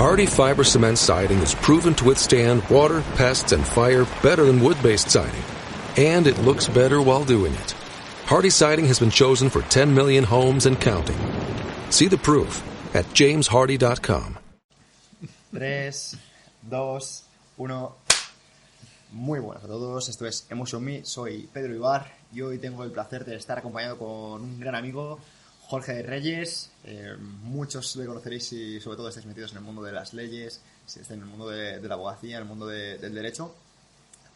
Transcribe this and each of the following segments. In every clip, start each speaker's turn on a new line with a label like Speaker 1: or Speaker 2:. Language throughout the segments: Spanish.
Speaker 1: Hardy Fiber Cement Siding is proven to withstand water, pests, and fire better than wood-based siding. And it looks better while doing it. Hardy Siding has been chosen for 10 million homes and counting. See the proof at jameshardy.com.
Speaker 2: 3, 2, 1... Muy buenas a todos, esto es Emotion Me, soy Pedro Ibar y hoy tengo el placer de estar acompañado con un gran amigo, Jorge Reyes. Muchos le conoceréis si sobre todo estáis metidos en el mundo de las leyes, si estáis en el mundo de la abogacía, en el mundo del derecho.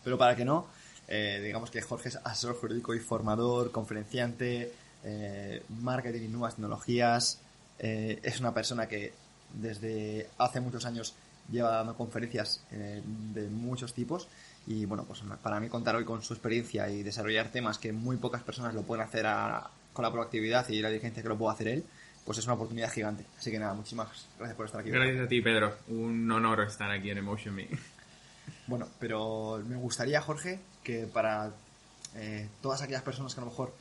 Speaker 2: Pero para que no, digamos que Jorge es asesor jurídico y formador, conferenciante, marketing y nuevas tecnologías. Es una persona que desde hace muchos años lleva dando conferencias de muchos tipos. Y bueno, pues para mí contar hoy con su experiencia y desarrollar temas que muy pocas personas lo pueden hacer con la proactividad y la diligencia que lo puede hacer él, pues es una oportunidad gigante. Así que nada, muchísimas gracias por estar aquí.
Speaker 3: Gracias a ti, Pedro. Un honor estar aquí en Emotion Me.
Speaker 2: Bueno, pero me gustaría, Jorge, que para todas aquellas personas que a lo mejor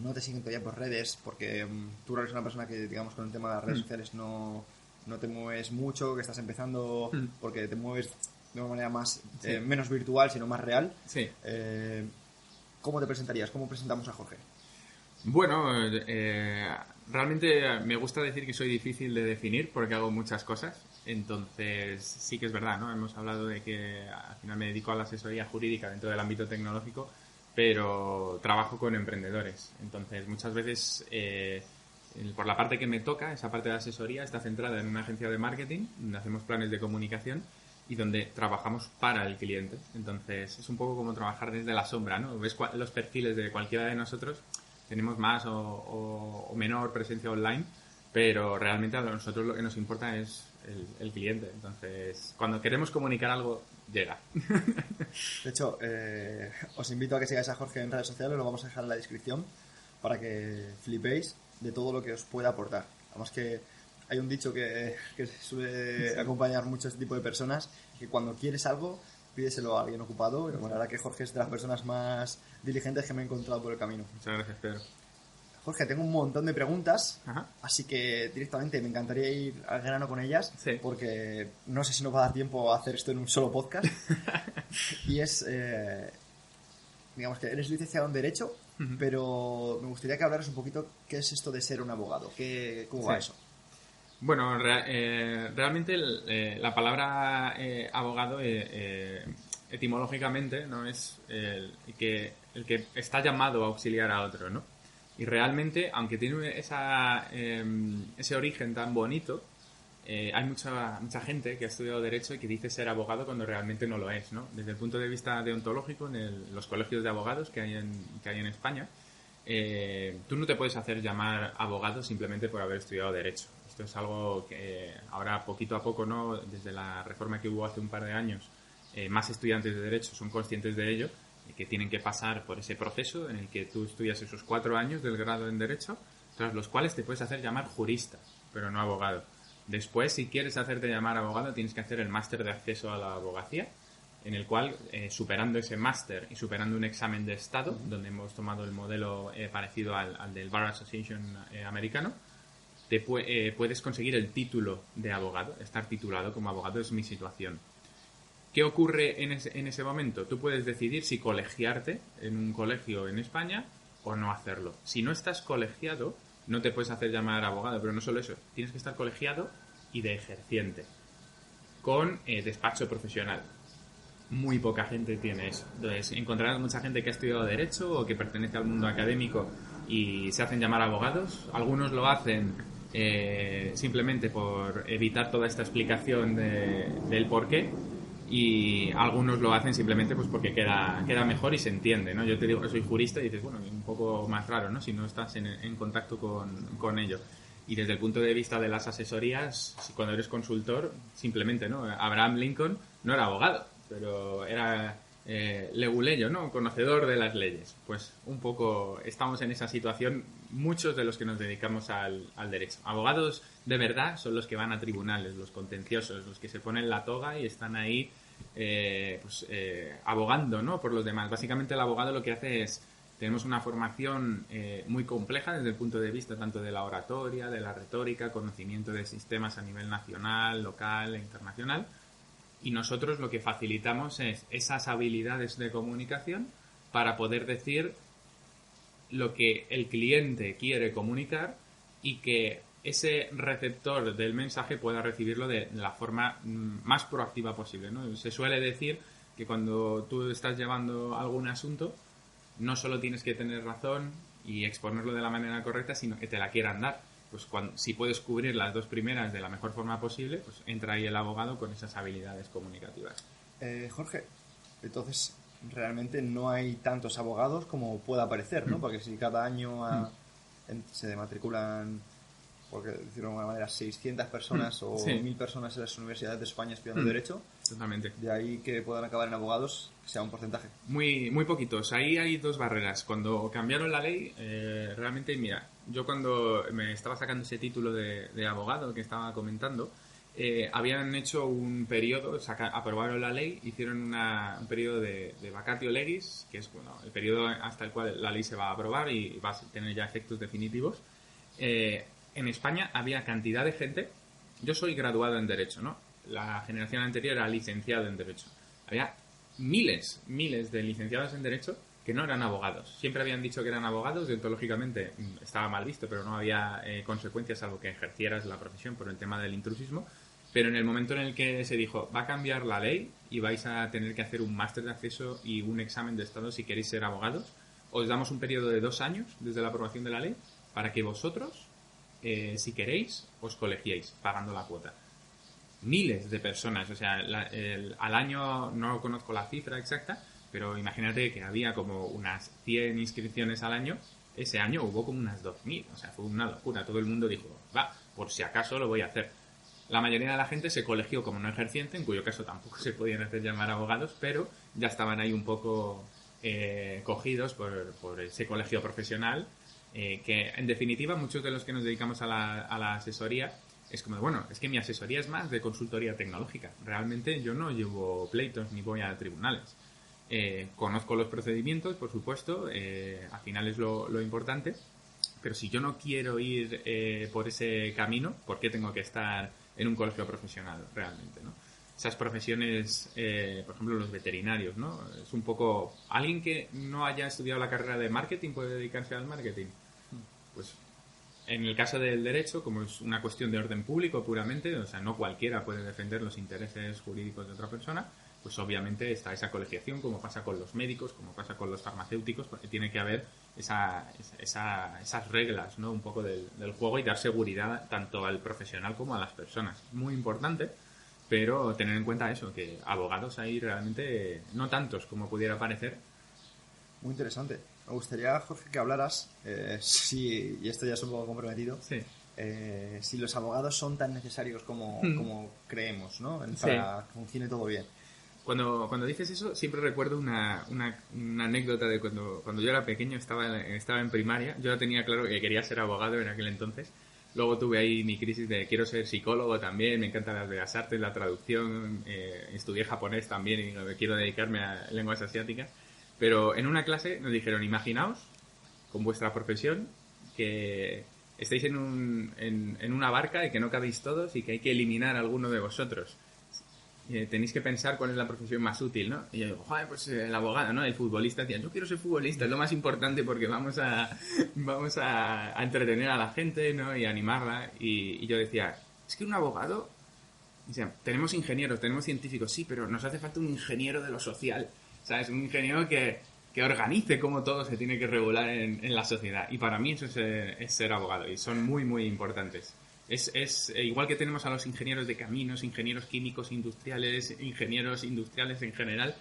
Speaker 2: no te siguen todavía por redes, porque tú eres una persona que, digamos, con el tema de las redes sociales no te mueves mucho, que estás empezando porque te mueves de una manera más menos virtual, sino más real.
Speaker 3: Sí.
Speaker 2: ¿Cómo te presentarías? ¿Cómo presentamos a Jorge?
Speaker 3: Bueno, realmente me gusta decir que soy difícil de definir porque hago muchas cosas. Entonces, sí que es verdad, ¿no? Hemos hablado de que al final me dedico a la asesoría jurídica dentro del ámbito tecnológico, pero trabajo con emprendedores. Entonces, muchas veces, por la parte que me toca, esa parte de asesoría está centrada en una agencia de marketing, donde hacemos planes de comunicación y donde trabajamos para el cliente. Entonces, es un poco como trabajar desde la sombra, ¿no? Ves los perfiles de cualquiera de nosotros, tenemos más o menor presencia online, pero realmente a nosotros lo que nos importa es el cliente. Entonces, cuando queremos comunicar algo, llega.
Speaker 2: De hecho, os invito a que sigáis a Jorge en redes sociales, lo vamos a dejar en la descripción para que flipéis de todo lo que os pueda aportar. Además que hay un dicho que suele acompañar mucho a este tipo de personas, que cuando quieres algo, pídeselo a alguien ocupado. Y bueno, la verdad que Jorge es de las personas más diligentes que me he encontrado por el camino.
Speaker 3: Muchas gracias, Pedro.
Speaker 2: Jorge, tengo un montón de preguntas,
Speaker 3: Ajá.
Speaker 2: Así que directamente me encantaría ir al grano con ellas,
Speaker 3: sí.
Speaker 2: Porque no sé si nos va a dar tiempo a hacer esto en un solo podcast. Y es, digamos que eres licenciado en Derecho, pero me gustaría que hablaras un poquito qué es esto de ser un abogado, ¿cómo va eso?
Speaker 3: Bueno, realmente la palabra abogado etimológicamente no es el que está llamado a auxiliar a otro, ¿no? Y realmente, aunque tiene ese origen tan bonito, hay mucha gente que ha estudiado Derecho y que dice ser abogado cuando realmente no lo es, ¿no? Desde el punto de vista deontológico, en los colegios de abogados que hay en España, tú no te puedes hacer llamar abogado simplemente por haber estudiado Derecho. Esto es algo que ahora poquito a poco, ¿no? Desde la reforma que hubo hace un par de años, más estudiantes de Derecho son conscientes de ello, y que tienen que pasar por ese proceso en el que tú estudias esos 4 años del grado en Derecho, tras los cuales te puedes hacer llamar jurista, pero no abogado. Después, si quieres hacerte llamar abogado, tienes que hacer el máster de acceso a la abogacía, en el cual, superando ese máster y superando un examen de Estado, donde hemos tomado el modelo parecido al del Bar Association americano, puedes conseguir el título de abogado, estar titulado como abogado. Es mi situación. ¿Qué ocurre en ese momento? Tú puedes decidir si colegiarte en un colegio en España o no hacerlo. Si no estás colegiado, no te puedes hacer llamar abogado, pero no solo eso, tienes que estar colegiado y de ejerciente, con despacho profesional. Muy poca gente tiene eso. Entonces, encontrarás mucha gente que ha estudiado Derecho o que pertenece al mundo académico y se hacen llamar abogados. Algunos lo hacen simplemente por evitar toda esta explicación del por qué, y algunos lo hacen simplemente pues porque queda mejor y se entiende, ¿no? Yo te digo que soy jurista y dices, bueno, un poco más raro, ¿no? Si no estás en contacto con ello. Y desde el punto de vista de las asesorías, cuando eres consultor, simplemente, ¿no? Abraham Lincoln no era abogado, pero era leguleyo, ¿no? Conocedor de las leyes. Pues un poco estamos en esa situación muchos de los que nos dedicamos al derecho. Abogados de verdad son los que van a tribunales, los contenciosos, los que se ponen la toga y están ahí abogando, ¿no? Por los demás. Básicamente el abogado lo que hace es tenemos una formación muy compleja desde el punto de vista tanto de la oratoria, de la retórica, conocimiento de sistemas a nivel nacional, local e internacional. Y nosotros lo que facilitamos es esas habilidades de comunicación para poder decir lo que el cliente quiere comunicar y que ese receptor del mensaje pueda recibirlo de la forma más proactiva posible, ¿no? Se suele decir que cuando tú estás llevando algún asunto, no solo tienes que tener razón y exponerlo de la manera correcta, sino que te la quieran dar. Pues si puedes cubrir las dos primeras de la mejor forma posible, pues entra ahí el abogado con esas habilidades comunicativas.
Speaker 2: Jorge, entonces realmente no hay tantos abogados como pueda parecer, ¿no? Porque si cada año se matriculan, porque decirlo de alguna manera, 600 personas o 1.000 personas en las universidades de España estudiando Derecho,
Speaker 3: totalmente.
Speaker 2: De ahí que puedan acabar en abogados, que sea un porcentaje.
Speaker 3: Muy poquitos. Ahí hay dos barreras. Cuando cambiaron la ley, realmente, mira, yo cuando me estaba sacando ese título de abogado que estaba comentando, habían hecho un periodo, aprobaron la ley, hicieron un periodo de vacatio legis, que es el periodo hasta el cual la ley se va a aprobar y va a tener ya efectos definitivos. En España había cantidad de gente. Yo soy graduado en Derecho, ¿no? La generación anterior era licenciado en Derecho. Había miles de licenciados en Derecho que no eran abogados. Siempre habían dicho que eran abogados, deontológicamente estaba mal visto, pero no había consecuencias salvo que ejercieras la profesión por el tema del intrusismo. Pero en el momento en el que se dijo, va a cambiar la ley y vais a tener que hacer un máster de acceso y un examen de estado si queréis ser abogados, os damos un periodo de 2 años desde la aprobación de la ley para que vosotros, si queréis, os colegiéis pagando la cuota. Miles de personas, o sea, al año no conozco la cifra exacta, pero imagínate que había como unas 100 inscripciones al año. Ese año hubo como unas 2.000, o sea, fue una locura. Todo el mundo dijo, va, por si acaso lo voy a hacer. La mayoría de la gente se colegió como no ejerciente, en cuyo caso tampoco se podían hacer llamar abogados, pero ya estaban ahí un poco cogidos por ese colegio profesional, que en definitiva muchos de los que nos dedicamos a la asesoría es como, bueno, es que mi asesoría es más de consultoría tecnológica. Realmente yo no llevo pleitos ni voy a tribunales. Conozco los procedimientos, por supuesto, al final es lo importante, pero si yo no quiero ir por ese camino, ¿por qué tengo que estar en un colegio profesional realmente, ¿no? Esas profesiones, por ejemplo, los veterinarios, ¿no? Es un poco... ¿Alguien que no haya estudiado la carrera de marketing puede dedicarse al marketing? Pues en el caso del derecho, como es una cuestión de orden público puramente, o sea, no cualquiera puede defender los intereses jurídicos de otra persona, pues obviamente está esa colegiación, como pasa con los médicos, como pasa con los farmacéuticos, porque tiene que haber esas reglas, ¿no? Un poco del juego y dar seguridad tanto al profesional como a las personas. Muy importante, pero tener en cuenta eso, que abogados hay realmente no tantos como pudiera parecer.
Speaker 2: Muy interesante. Me gustaría, Jorge, que hablaras, y esto ya es un poco comprometido,
Speaker 3: sí.
Speaker 2: Si los abogados son tan necesarios como creemos, ¿no? Para que funcione todo bien.
Speaker 3: Cuando dices eso, siempre recuerdo una anécdota de cuando yo era pequeño, estaba en primaria. Yo ya tenía claro que quería ser abogado en aquel entonces. Luego tuve ahí mi crisis de quiero ser psicólogo también, me encantan las bellas artes, la traducción, estudié japonés también y quiero dedicarme a lenguas asiáticas. Pero en una clase nos dijeron, imaginaos, con vuestra profesión, que estáis en una barca y que no cabéis todos y que hay que eliminar a alguno de vosotros. Tenéis que pensar cuál es la profesión más útil, ¿no? Y yo digo, joder, pues el abogado, ¿no? El futbolista decía, yo quiero ser futbolista, es lo más importante porque vamos a entretener a la gente, ¿no? Y animarla. Y yo decía, es que un abogado, o sea, tenemos ingenieros, tenemos científicos, sí, pero nos hace falta un ingeniero de lo social, ¿sabes? Un ingeniero que organice cómo todo se tiene que regular en la sociedad. Y para mí eso es ser abogado y son muy, muy importantes. Es igual que tenemos a los ingenieros de caminos, ingenieros químicos industriales, ingenieros industriales en general,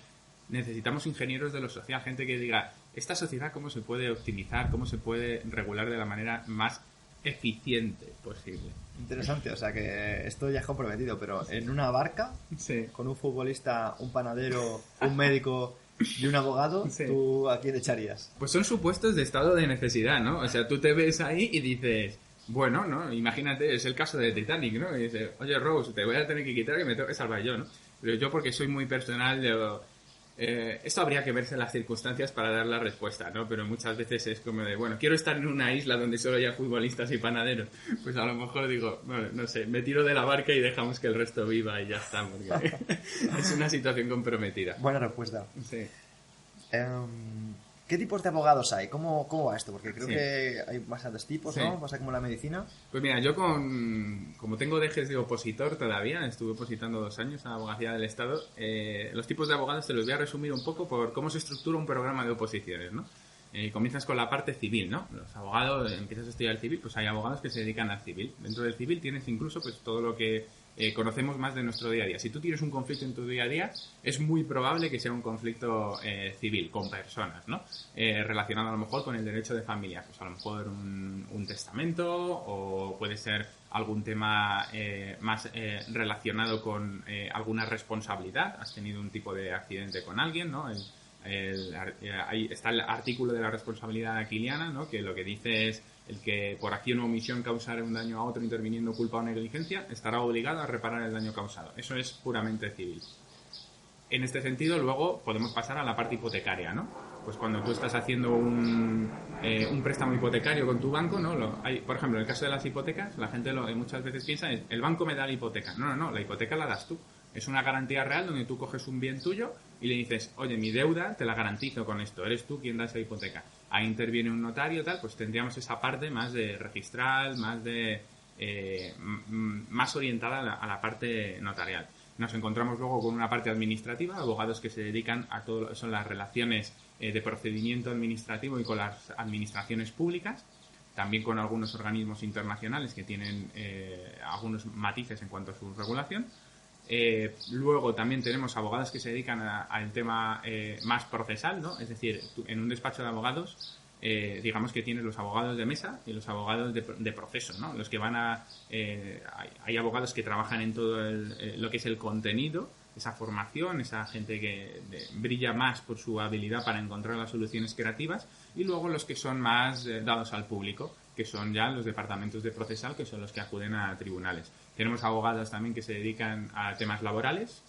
Speaker 3: necesitamos ingenieros de lo social, gente que diga, esta sociedad cómo se puede optimizar, cómo se puede regular de la manera más eficiente posible.
Speaker 2: Interesante, o sea que esto ya es comprometido, pero en una barca,
Speaker 3: sí,
Speaker 2: con un futbolista, un panadero, un médico y un abogado, sí, ¿tú a quién echarías?
Speaker 3: Pues son supuestos de estado de necesidad, ¿no? O sea, tú te ves ahí y dices... Bueno, ¿no? Imagínate, es el caso de Titanic, ¿no? Y dice, oye, Rose, te voy a tener que quitar que me tengo que salvar yo, ¿no? Pero yo porque soy muy personal, Esto habría que verse en las circunstancias para dar la respuesta, ¿no? Pero muchas veces es como de, bueno, quiero estar en una isla donde solo haya futbolistas y panaderos. Pues a lo mejor digo, bueno, no sé, me tiro de la barca y dejamos que el resto viva y ya está, porque es una situación comprometida.
Speaker 2: Buena respuesta.
Speaker 3: Sí.
Speaker 2: ¿Qué tipos de abogados hay? ¿Cómo va esto? Porque creo
Speaker 3: Sí.
Speaker 2: que hay bastantes tipos,
Speaker 3: Sí.
Speaker 2: ¿no? Pasa como la medicina.
Speaker 3: Pues mira, yo como tengo dejes de opositor todavía, estuve opositando 2 años a la abogacía del Estado, los tipos de abogados te los voy a resumir un poco por cómo se estructura un programa de oposiciones, ¿no? Comienzas con la parte civil, ¿no? Los abogados, empiezas a estudiar el civil, pues hay abogados que se dedican al civil. Dentro del civil tienes incluso pues todo lo que conocemos más de nuestro día a día. Si tú tienes un conflicto en tu día a día, es muy probable que sea un conflicto civil, con personas, ¿no? Relacionado a lo mejor con el derecho de familia. Pues a lo mejor un testamento, o puede ser algún tema más relacionado con alguna responsabilidad. Has tenido un tipo de accidente con alguien, ¿no? Ahí está el artículo de la responsabilidad aquiliana, ¿no? Que lo que dice es el que por acción o omisión causar un daño a otro interviniendo culpa o negligencia estará obligado a reparar el daño causado. Eso es puramente civil. En este sentido, luego podemos pasar a la parte hipotecaria, ¿no? Pues cuando tú estás haciendo un préstamo hipotecario con tu banco, ¿no? Por ejemplo, en el caso de las hipotecas, la gente muchas veces piensa es el banco me da la hipoteca. No, la hipoteca la das tú. Es una garantía real donde tú coges un bien tuyo y le dices, oye, mi deuda te la garantizo con esto, eres tú quien da esa hipoteca. Ahí interviene un notario, tal, pues tendríamos esa parte más de registral, más orientada a la parte notarial. Nos encontramos luego con una parte administrativa, abogados que se dedican a todo lo que son las relaciones de procedimiento administrativo y con las administraciones públicas, también con algunos organismos internacionales que tienen algunos matices en cuanto a su regulación. Luego también tenemos abogados que se dedican al tema más procesal, ¿no? Es decir, en un despacho de abogados, digamos que tienes los abogados de mesa y los abogados de proceso, ¿no? Los que van hay abogados que trabajan en todo lo que es el contenido, esa formación, esa gente que brilla más por su habilidad para encontrar las soluciones creativas, y luego los que son más dados al público, que son ya los departamentos de procesal, que son los que acuden a tribunales. Tenemos abogados también que se dedican a temas laborales,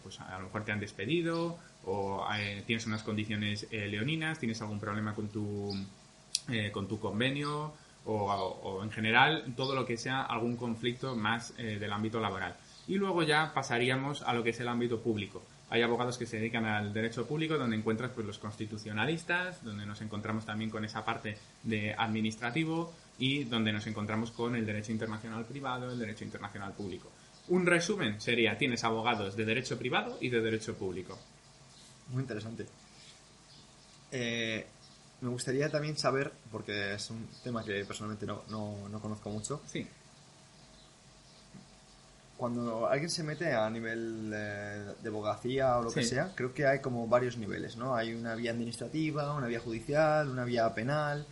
Speaker 3: pues a lo mejor te han despedido o tienes unas condiciones leoninas, tienes algún problema con tu convenio o en general todo lo que sea algún conflicto más del ámbito laboral. Y luego ya pasaríamos a lo que es el ámbito público. Hay abogados que se dedican al derecho público, donde encuentras pues los constitucionalistas, donde nos encontramos también con esa parte de administrativo y donde nos encontramos con el derecho internacional privado, el derecho internacional público. Un resumen sería, tienes abogados de derecho privado y de derecho público.
Speaker 2: Muy interesante. Me gustaría también saber, porque es un tema que personalmente no conozco mucho.
Speaker 3: Sí.
Speaker 2: Cuando alguien se mete a nivel de abogacía o lo que
Speaker 3: Sí.
Speaker 2: sea, creo que hay como varios niveles, ¿no? Hay una vía administrativa, una vía judicial, una vía penal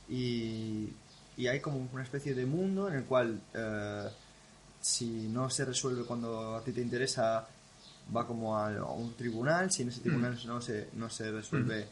Speaker 2: y hay como una especie de mundo en el cual si no se resuelve cuando a ti te interesa va como a un tribunal, si en ese tribunal no se resuelve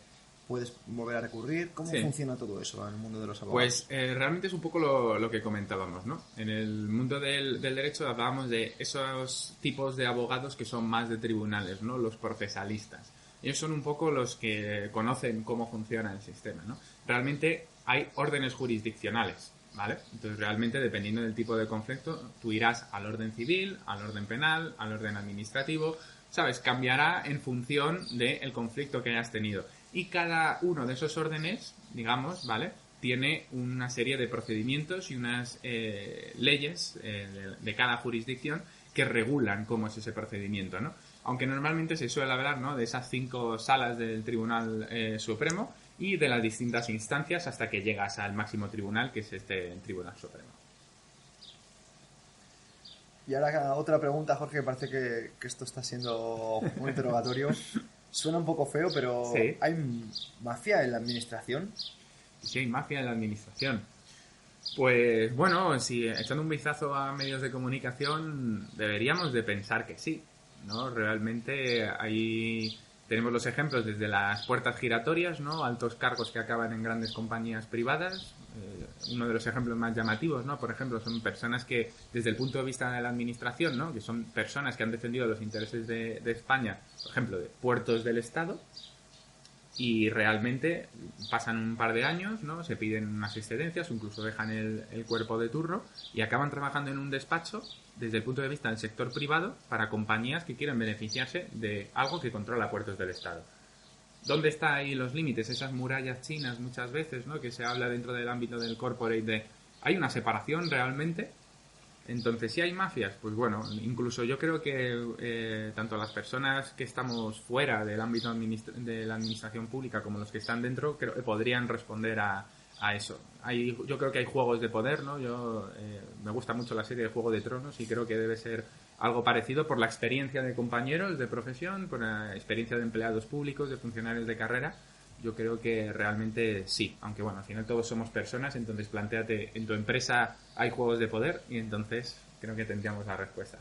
Speaker 2: puedes volver a recurrir. ¿Cómo
Speaker 3: Sí.
Speaker 2: funciona todo eso en el mundo de los abogados?
Speaker 3: Pues realmente es un poco lo que comentábamos, ¿no? En el mundo del derecho hablábamos de esos tipos de abogados que son más de tribunales, ¿no? Los procesalistas. Ellos son un poco los que conocen cómo funciona el sistema, ¿no? Realmente hay órdenes jurisdiccionales, ¿vale? Entonces realmente dependiendo del tipo de conflicto tú irás al orden civil, al orden penal, al orden administrativo, ¿sabes? Cambiará en función del conflicto que hayas tenido. Y cada uno de esos órdenes, digamos, ¿vale? Tiene una serie de procedimientos y unas leyes de cada jurisdicción que regulan cómo es ese procedimiento, ¿no? Aunque normalmente se suele hablar, ¿no? De esas 5 salas del Tribunal Supremo y de las distintas instancias hasta que llegas al máximo tribunal, que es el Tribunal Supremo.
Speaker 2: Y ahora otra pregunta, Jorge, que parece que esto está siendo un interrogatorio. Suena un poco feo, pero
Speaker 3: Sí.
Speaker 2: ¿hay mafia en la administración?
Speaker 3: Si hay mafia en la administración. Pues bueno, si echando un vistazo a medios de comunicación deberíamos de pensar que sí, ¿no? Realmente ahí tenemos los ejemplos desde las puertas giratorias, ¿no? Altos cargos que acaban en grandes compañías privadas, uno de los ejemplos más llamativos, ¿no? Por ejemplo, son personas que, desde el punto de vista de la administración, ¿no? Que son personas que han defendido los intereses de España, por ejemplo, de puertos del Estado, y realmente pasan un par de años, ¿no? Se piden unas excedencias, incluso dejan el cuerpo de turno y acaban trabajando en un despacho desde el punto de vista del sector privado para compañías que quieren beneficiarse de algo que controla puertos del Estado. ¿Dónde están ahí los límites? Esas murallas chinas muchas veces, ¿no? Que se habla dentro del ámbito del corporate de... ¿Hay una separación realmente? Entonces, si hay mafias, pues bueno, incluso yo creo que tanto las personas que estamos fuera del ámbito de la administración pública como los que están dentro, creo que podrían responder a eso. Yo creo que hay juegos de poder, ¿no? Me gusta mucho la serie de Juego de Tronos y creo que debe ser algo parecido por la experiencia de compañeros de profesión, por la experiencia de empleados públicos, de funcionarios de carrera. Yo creo que realmente sí, aunque bueno, al final todos somos personas, entonces plantéate, en tu empresa hay juegos de poder y entonces creo que tendríamos la respuesta.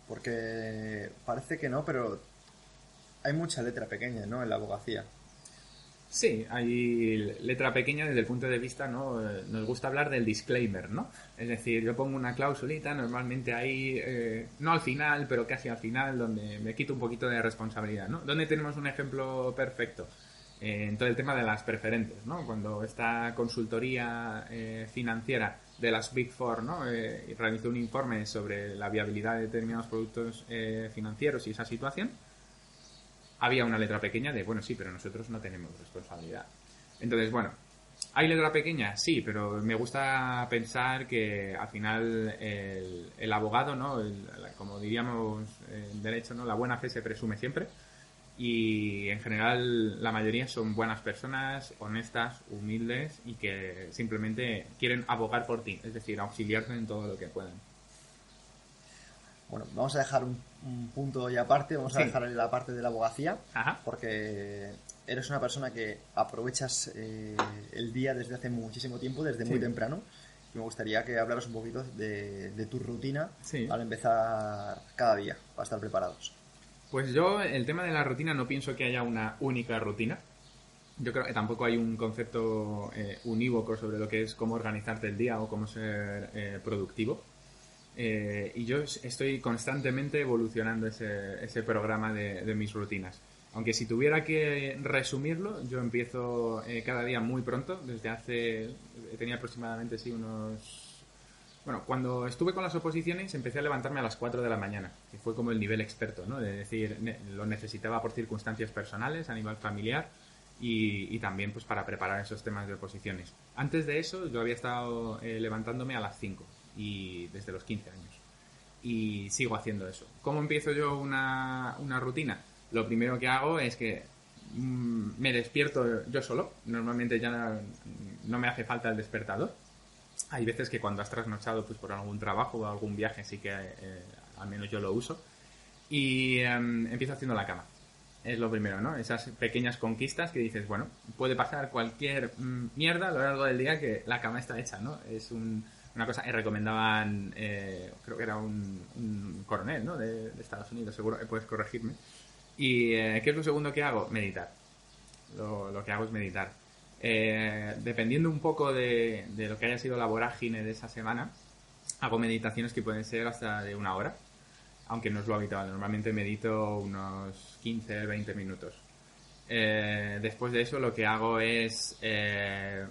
Speaker 2: Porque parece que no, pero hay mucha letra pequeña, ¿no? En la abogacía.
Speaker 3: Sí, hay letra pequeña desde el punto de vista, ¿no? Nos gusta hablar del disclaimer, ¿no? Es decir, yo pongo una clausulita, normalmente ahí, no al final, pero casi al final, donde me quito un poquito de responsabilidad, ¿no? ¿Dónde tenemos un ejemplo perfecto? En todo el tema de las preferentes, ¿no? Cuando esta consultoría financiera de las Big Four, ¿no? Realizó un informe sobre la viabilidad de determinados productos financieros y esa situación, había una letra pequeña de, bueno, sí, pero nosotros no tenemos responsabilidad. Entonces, bueno, ¿hay letra pequeña? Sí, pero me gusta pensar que al final el abogado, ¿no? Como diríamos en derecho, ¿no? La buena fe se presume siempre y en general la mayoría son buenas personas, honestas, humildes y que simplemente quieren abogar por ti, es decir, auxiliarte en todo lo que puedan.
Speaker 2: Bueno, vamos a dejar un punto y aparte, vamos a dejar la parte de la abogacía.
Speaker 3: Ajá.
Speaker 2: Porque eres una persona que aprovechas el día desde hace muchísimo tiempo, desde muy temprano. Y me gustaría que hablaras un poquito de tu rutina al empezar cada día, para estar preparados.
Speaker 3: Pues yo, el tema de la rutina, no pienso que haya una única rutina. Yo creo que tampoco hay un concepto unívoco sobre lo que es cómo organizarte el día o cómo ser productivo. Y yo estoy constantemente evolucionando ese programa de mis rutinas. Aunque si tuviera que resumirlo, yo empiezo cada día muy pronto, tenía aproximadamente unos... Bueno, cuando estuve con las oposiciones empecé a levantarme a las 4 de la mañana, que fue como el nivel experto, ¿no? De decir, lo necesitaba por circunstancias personales, a nivel familiar, y también pues para preparar esos temas de oposiciones. Antes de eso yo había estado levantándome a las 5. Y desde los 15 años. Y sigo haciendo eso. ¿Cómo empiezo yo una rutina? Lo primero que hago es que me despierto yo solo. Normalmente ya no me hace falta el despertador. Hay veces que cuando has trasnochado pues por algún trabajo o algún viaje sí que al menos yo lo uso. Y empiezo haciendo la cama. Es lo primero, ¿no? Esas pequeñas conquistas que dices, bueno, puede pasar cualquier mierda a lo largo del día que la cama está hecha, ¿no? Es una cosa que recomendaban, creo que era un coronel, ¿no? de Estados Unidos, seguro que puedes corregirme. ¿Y qué es lo segundo que hago? Meditar. Lo que hago es meditar. Dependiendo un poco de lo que haya sido la vorágine de esa semana, hago meditaciones que pueden ser hasta de 1 hora, aunque no es lo habitual. Normalmente medito unos 15-20 minutos. Después de eso lo que hago es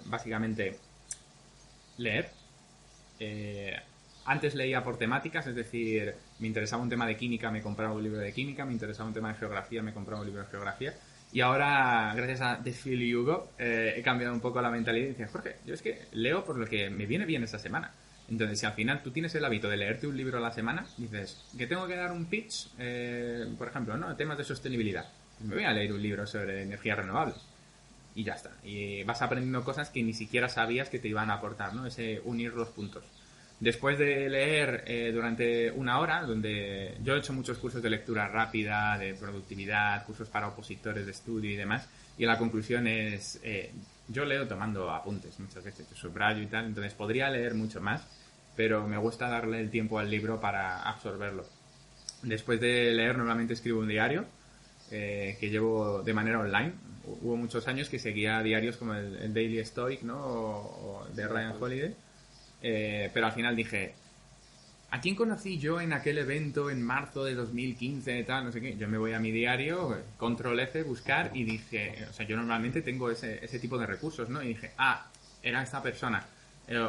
Speaker 3: básicamente leer. Antes leía por temáticas, es decir, me interesaba un tema de química, me compraba un libro de química, me interesaba un tema de geografía, me compraba un libro de geografía. Y ahora, gracias a The Phil Hugo, he cambiado un poco la mentalidad y decía, Jorge, yo es que leo por lo que me viene bien esa semana. Entonces, si al final tú tienes el hábito de leerte un libro a la semana, dices, que tengo que dar un pitch, por ejemplo, ¿no? Temas de sostenibilidad. Pues me voy a leer un libro sobre energías renovables. Y ya está. Y vas aprendiendo cosas que ni siquiera sabías que te iban a aportar, ¿no? Ese unir los puntos. Después de leer durante 1 hora, donde yo he hecho muchos cursos de lectura rápida, de productividad, cursos para opositores de estudio y demás, y la conclusión es, yo leo tomando apuntes muchas veces, yo subrayo y tal, entonces podría leer mucho más, pero me gusta darle el tiempo al libro para absorberlo. Después de leer normalmente escribo un diario, que llevo de manera online. Hubo muchos años que seguía diarios como el Daily Stoic, ¿no? O de Ryan Holiday. Pero al final dije, ¿a quién conocí yo en aquel evento en marzo de 2015, tal, no sé qué? Yo me voy a mi diario, control F, buscar, y dije, o sea, yo normalmente tengo ese tipo de recursos, ¿no? Y dije, era esta persona.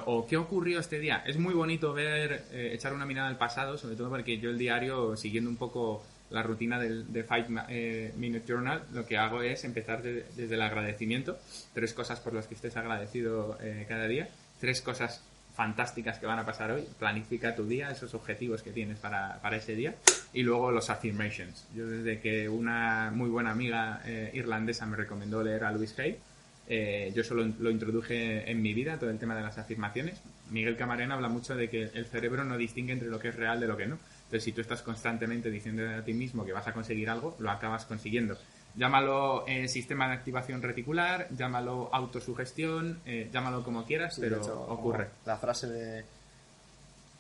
Speaker 3: O ¿qué ocurrió este día? Es muy bonito ver, echar una mirada al pasado, sobre todo porque yo el diario, siguiendo un poco la rutina de 5-Minute Journal, lo que hago es empezar desde el agradecimiento. 3 cosas por las que estés agradecido cada día. 3 cosas fantásticas que van a pasar hoy. Planifica tu día, esos objetivos que tienes para ese día. Y luego los affirmations. Yo desde que una muy buena amiga irlandesa me recomendó leer a Louise Hay, yo solo lo introduje en mi vida, todo el tema de las afirmaciones. Miguel Camarena habla mucho de que el cerebro no distingue entre lo que es real de lo que no. Entonces, si tú estás constantemente diciendo a ti mismo que vas a conseguir algo, lo acabas consiguiendo. Llámalo sistema de activación reticular, llámalo autosugestión, llámalo como quieras, sí, pero hecho, ocurre.
Speaker 2: La frase de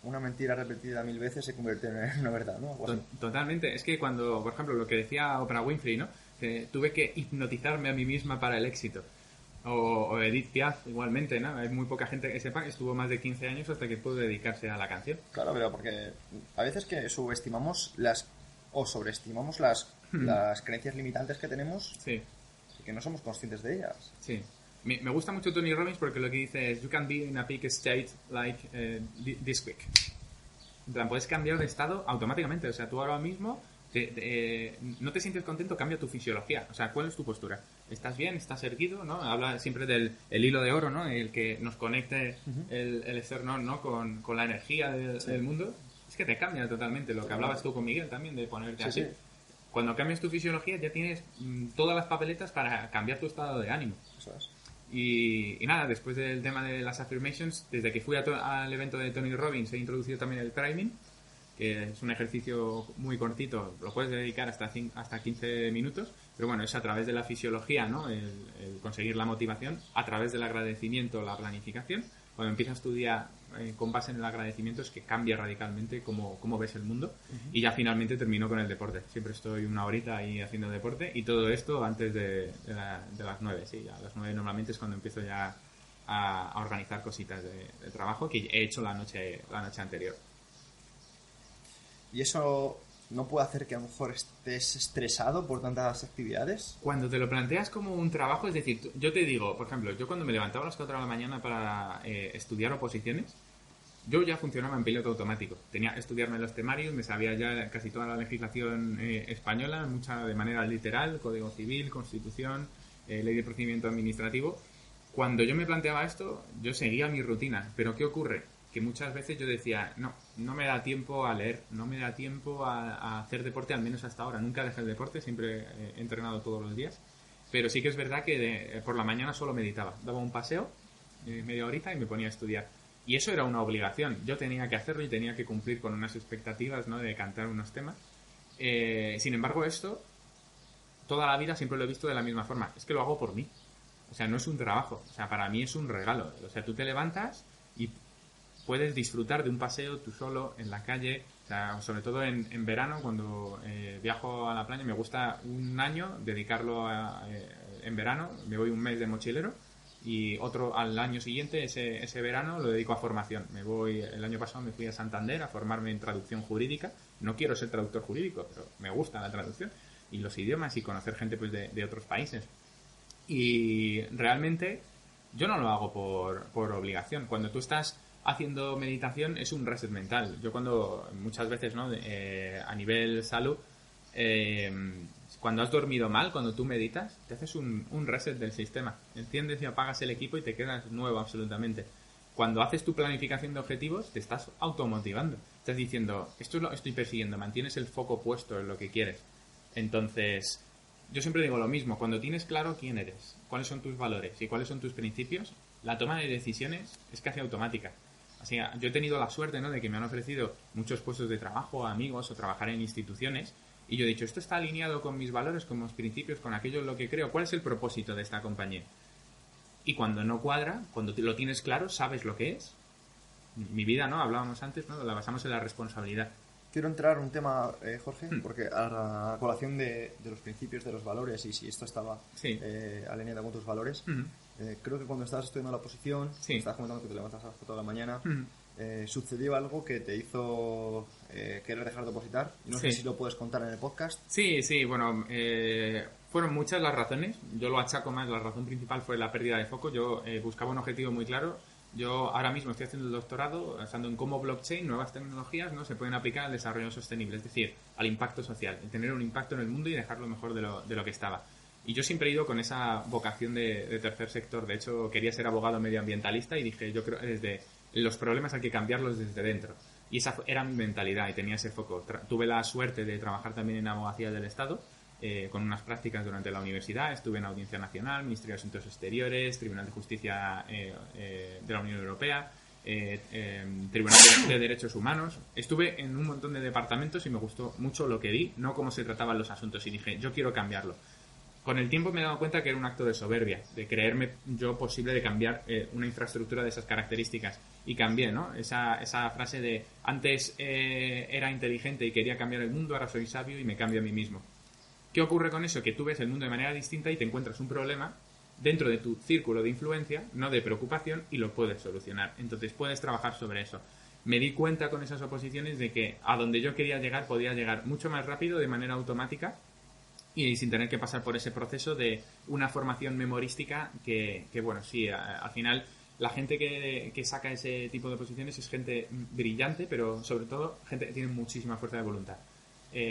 Speaker 2: una mentira repetida 1000 veces se convierte en una verdad, ¿no?
Speaker 3: Totalmente. Es que cuando, por ejemplo, lo que decía Oprah Winfrey, ¿no? Que tuve que hipnotizarme a mí misma para el éxito. O Edith Piaf, igualmente, ¿no? Hay muy poca gente que sepa que estuvo más de 15 años hasta que pudo dedicarse a la canción.
Speaker 2: Claro, pero porque a veces que subestimamos o sobreestimamos las creencias limitantes que tenemos,
Speaker 3: sí,
Speaker 2: y que no somos conscientes de ellas.
Speaker 3: Sí. Me gusta mucho Tony Robbins porque lo que dice es: you can be in a peak state like this quick. En plan, puedes cambiar de estado automáticamente. O sea, tú ahora mismo no te sientes contento, cambia tu fisiología. O sea, ¿cuál es tu postura? ¿Estás bien? ¿Estás erguido? ¿No? Habla siempre del hilo de oro, ¿no? El que nos conecte el externo, ¿no? Con la energía del mundo. Es que te cambia totalmente. Lo que hablabas tú con Miguel también, de ponerte así. Sí. Cuando cambias tu fisiología ya tienes todas las papeletas para cambiar tu estado de ánimo.
Speaker 2: Eso es.
Speaker 3: Y nada, después del tema de las affirmations, desde que fui al evento de Tony Robbins he introducido también el priming, que es un ejercicio muy cortito, lo puedes dedicar hasta 15 minutos, pero bueno, es a través de la fisiología, ¿no? El conseguir la motivación, a través del agradecimiento, la planificación. Cuando empiezas tu día con base en el agradecimiento es que cambia radicalmente cómo ves el mundo. Y ya finalmente termino con el deporte. Siempre estoy una horita ahí haciendo deporte y todo esto antes de las 9. Sí, a las 9 normalmente es cuando empiezo ya a organizar cositas de trabajo que he hecho la noche anterior.
Speaker 2: ¿Y eso no puede hacer que a lo mejor estés estresado por tantas actividades?
Speaker 3: Cuando te lo planteas como un trabajo, es decir, yo te digo, por ejemplo, yo cuando me levantaba a las 4 de la mañana para estudiar oposiciones, yo ya funcionaba en piloto automático. Tenía que estudiarme los temarios, me sabía ya casi toda la legislación española, mucha de manera literal, Código Civil, Constitución, Ley de Procedimiento Administrativo. Cuando yo me planteaba esto, yo seguía mi rutina. Pero ¿qué ocurre? Que muchas veces yo decía, no me da tiempo a leer, no me da tiempo a hacer deporte, al menos hasta ahora. Nunca dejé el deporte, siempre he entrenado todos los días. Pero sí que es verdad que por la mañana solo meditaba. Daba un paseo, media horita, y me ponía a estudiar. Y eso era una obligación. Yo tenía que hacerlo y tenía que cumplir con unas expectativas, ¿no? De cantar unos temas. Sin embargo, esto, toda la vida siempre lo he visto de la misma forma. Es que lo hago por mí. O sea, no es un trabajo. O sea, para mí es un regalo. O sea, tú te levantas y puedes disfrutar de un paseo tú solo en la calle. O sea, sobre todo en verano, cuando viajo a la playa, me gusta un año dedicarlo en verano. Me voy un mes de mochilero y otro al año siguiente, ese verano, lo dedico a formación. El año pasado me fui a Santander a formarme en traducción jurídica. No quiero ser traductor jurídico, pero me gusta la traducción y los idiomas y conocer gente pues de otros países. Y realmente yo no lo hago por obligación. Cuando tú estás haciendo meditación es un reset mental. Yo cuando muchas veces, ¿no? A nivel salud, cuando has dormido mal, cuando tú meditas, te haces un reset del sistema. Enciendes y apagas el equipo y te quedas nuevo absolutamente. Cuando haces tu planificación de objetivos, te estás automotivando. Estás diciendo, esto lo estoy persiguiendo, mantienes el foco puesto en lo que quieres. Entonces, yo siempre digo lo mismo, cuando tienes claro quién eres, cuáles son tus valores y cuáles son tus principios, la toma de decisiones es casi automática. Así, yo he tenido la suerte, ¿no? De que me han ofrecido muchos puestos de trabajo, amigos o trabajar en instituciones. Y yo he dicho, esto está alineado con mis valores, con mis principios, con aquello en lo que creo. ¿Cuál es el propósito de esta compañía? Y cuando no cuadra, cuando lo tienes claro, sabes lo que es. Mi vida, ¿no? Hablábamos antes, ¿no? La basamos en la responsabilidad.
Speaker 2: quiero entrar en un tema, Jorge, porque a la colación de los principios, de los valores, y si esto estaba alineado con tus valores, creo que cuando estabas estudiando la oposición, estabas comentando que te levantas a las 4 de la mañana, sucedió algo que te hizo querer dejar de opositar. No sé si lo puedes contar en el podcast.
Speaker 3: Sí, bueno, fueron muchas las razones. Yo lo achaco más, la razón principal fue la pérdida de foco. Yo buscaba un objetivo muy claro. Yo ahora mismo estoy haciendo el doctorado basando en cómo blockchain, nuevas tecnologías, ¿no?, se pueden aplicar al desarrollo sostenible, es decir, al impacto social, el tener un impacto en el mundo y dejarlo mejor de lo que estaba. Y yo siempre he ido con esa vocación de tercer sector. De hecho, quería ser abogado medioambientalista y dije, yo creo desde los problemas hay que cambiarlos desde dentro. Y esa era mi mentalidad y tenía ese foco. Tuve la suerte de trabajar también en abogacía del Estado, con unas prácticas durante la universidad. Estuve en Audiencia Nacional, Ministerio de Asuntos Exteriores, Tribunal de Justicia de la Unión Europea, Tribunal de Derechos Humanos. Estuve en un montón de departamentos y me gustó mucho lo que vi, no cómo se trataban los asuntos, y dije, yo quiero cambiarlo. Con el tiempo me he dado cuenta que era un acto de soberbia, de creerme yo posible de cambiar una infraestructura de esas características. Y cambié, ¿no? Esa frase de antes era inteligente y quería cambiar el mundo, ahora soy sabio y me cambio a mí mismo. ¿Qué ocurre con eso? Que tú ves el mundo de manera distinta y te encuentras un problema dentro de tu círculo de influencia, no de preocupación, y lo puedes solucionar. Entonces puedes trabajar sobre eso. Me di cuenta con esas oposiciones de que a donde yo quería llegar podía llegar mucho más rápido, de manera automática, y sin tener que pasar por ese proceso de una formación memorística que bueno, sí, al final la gente que saca ese tipo de oposiciones es gente brillante, pero sobre todo gente que tiene muchísima fuerza de voluntad.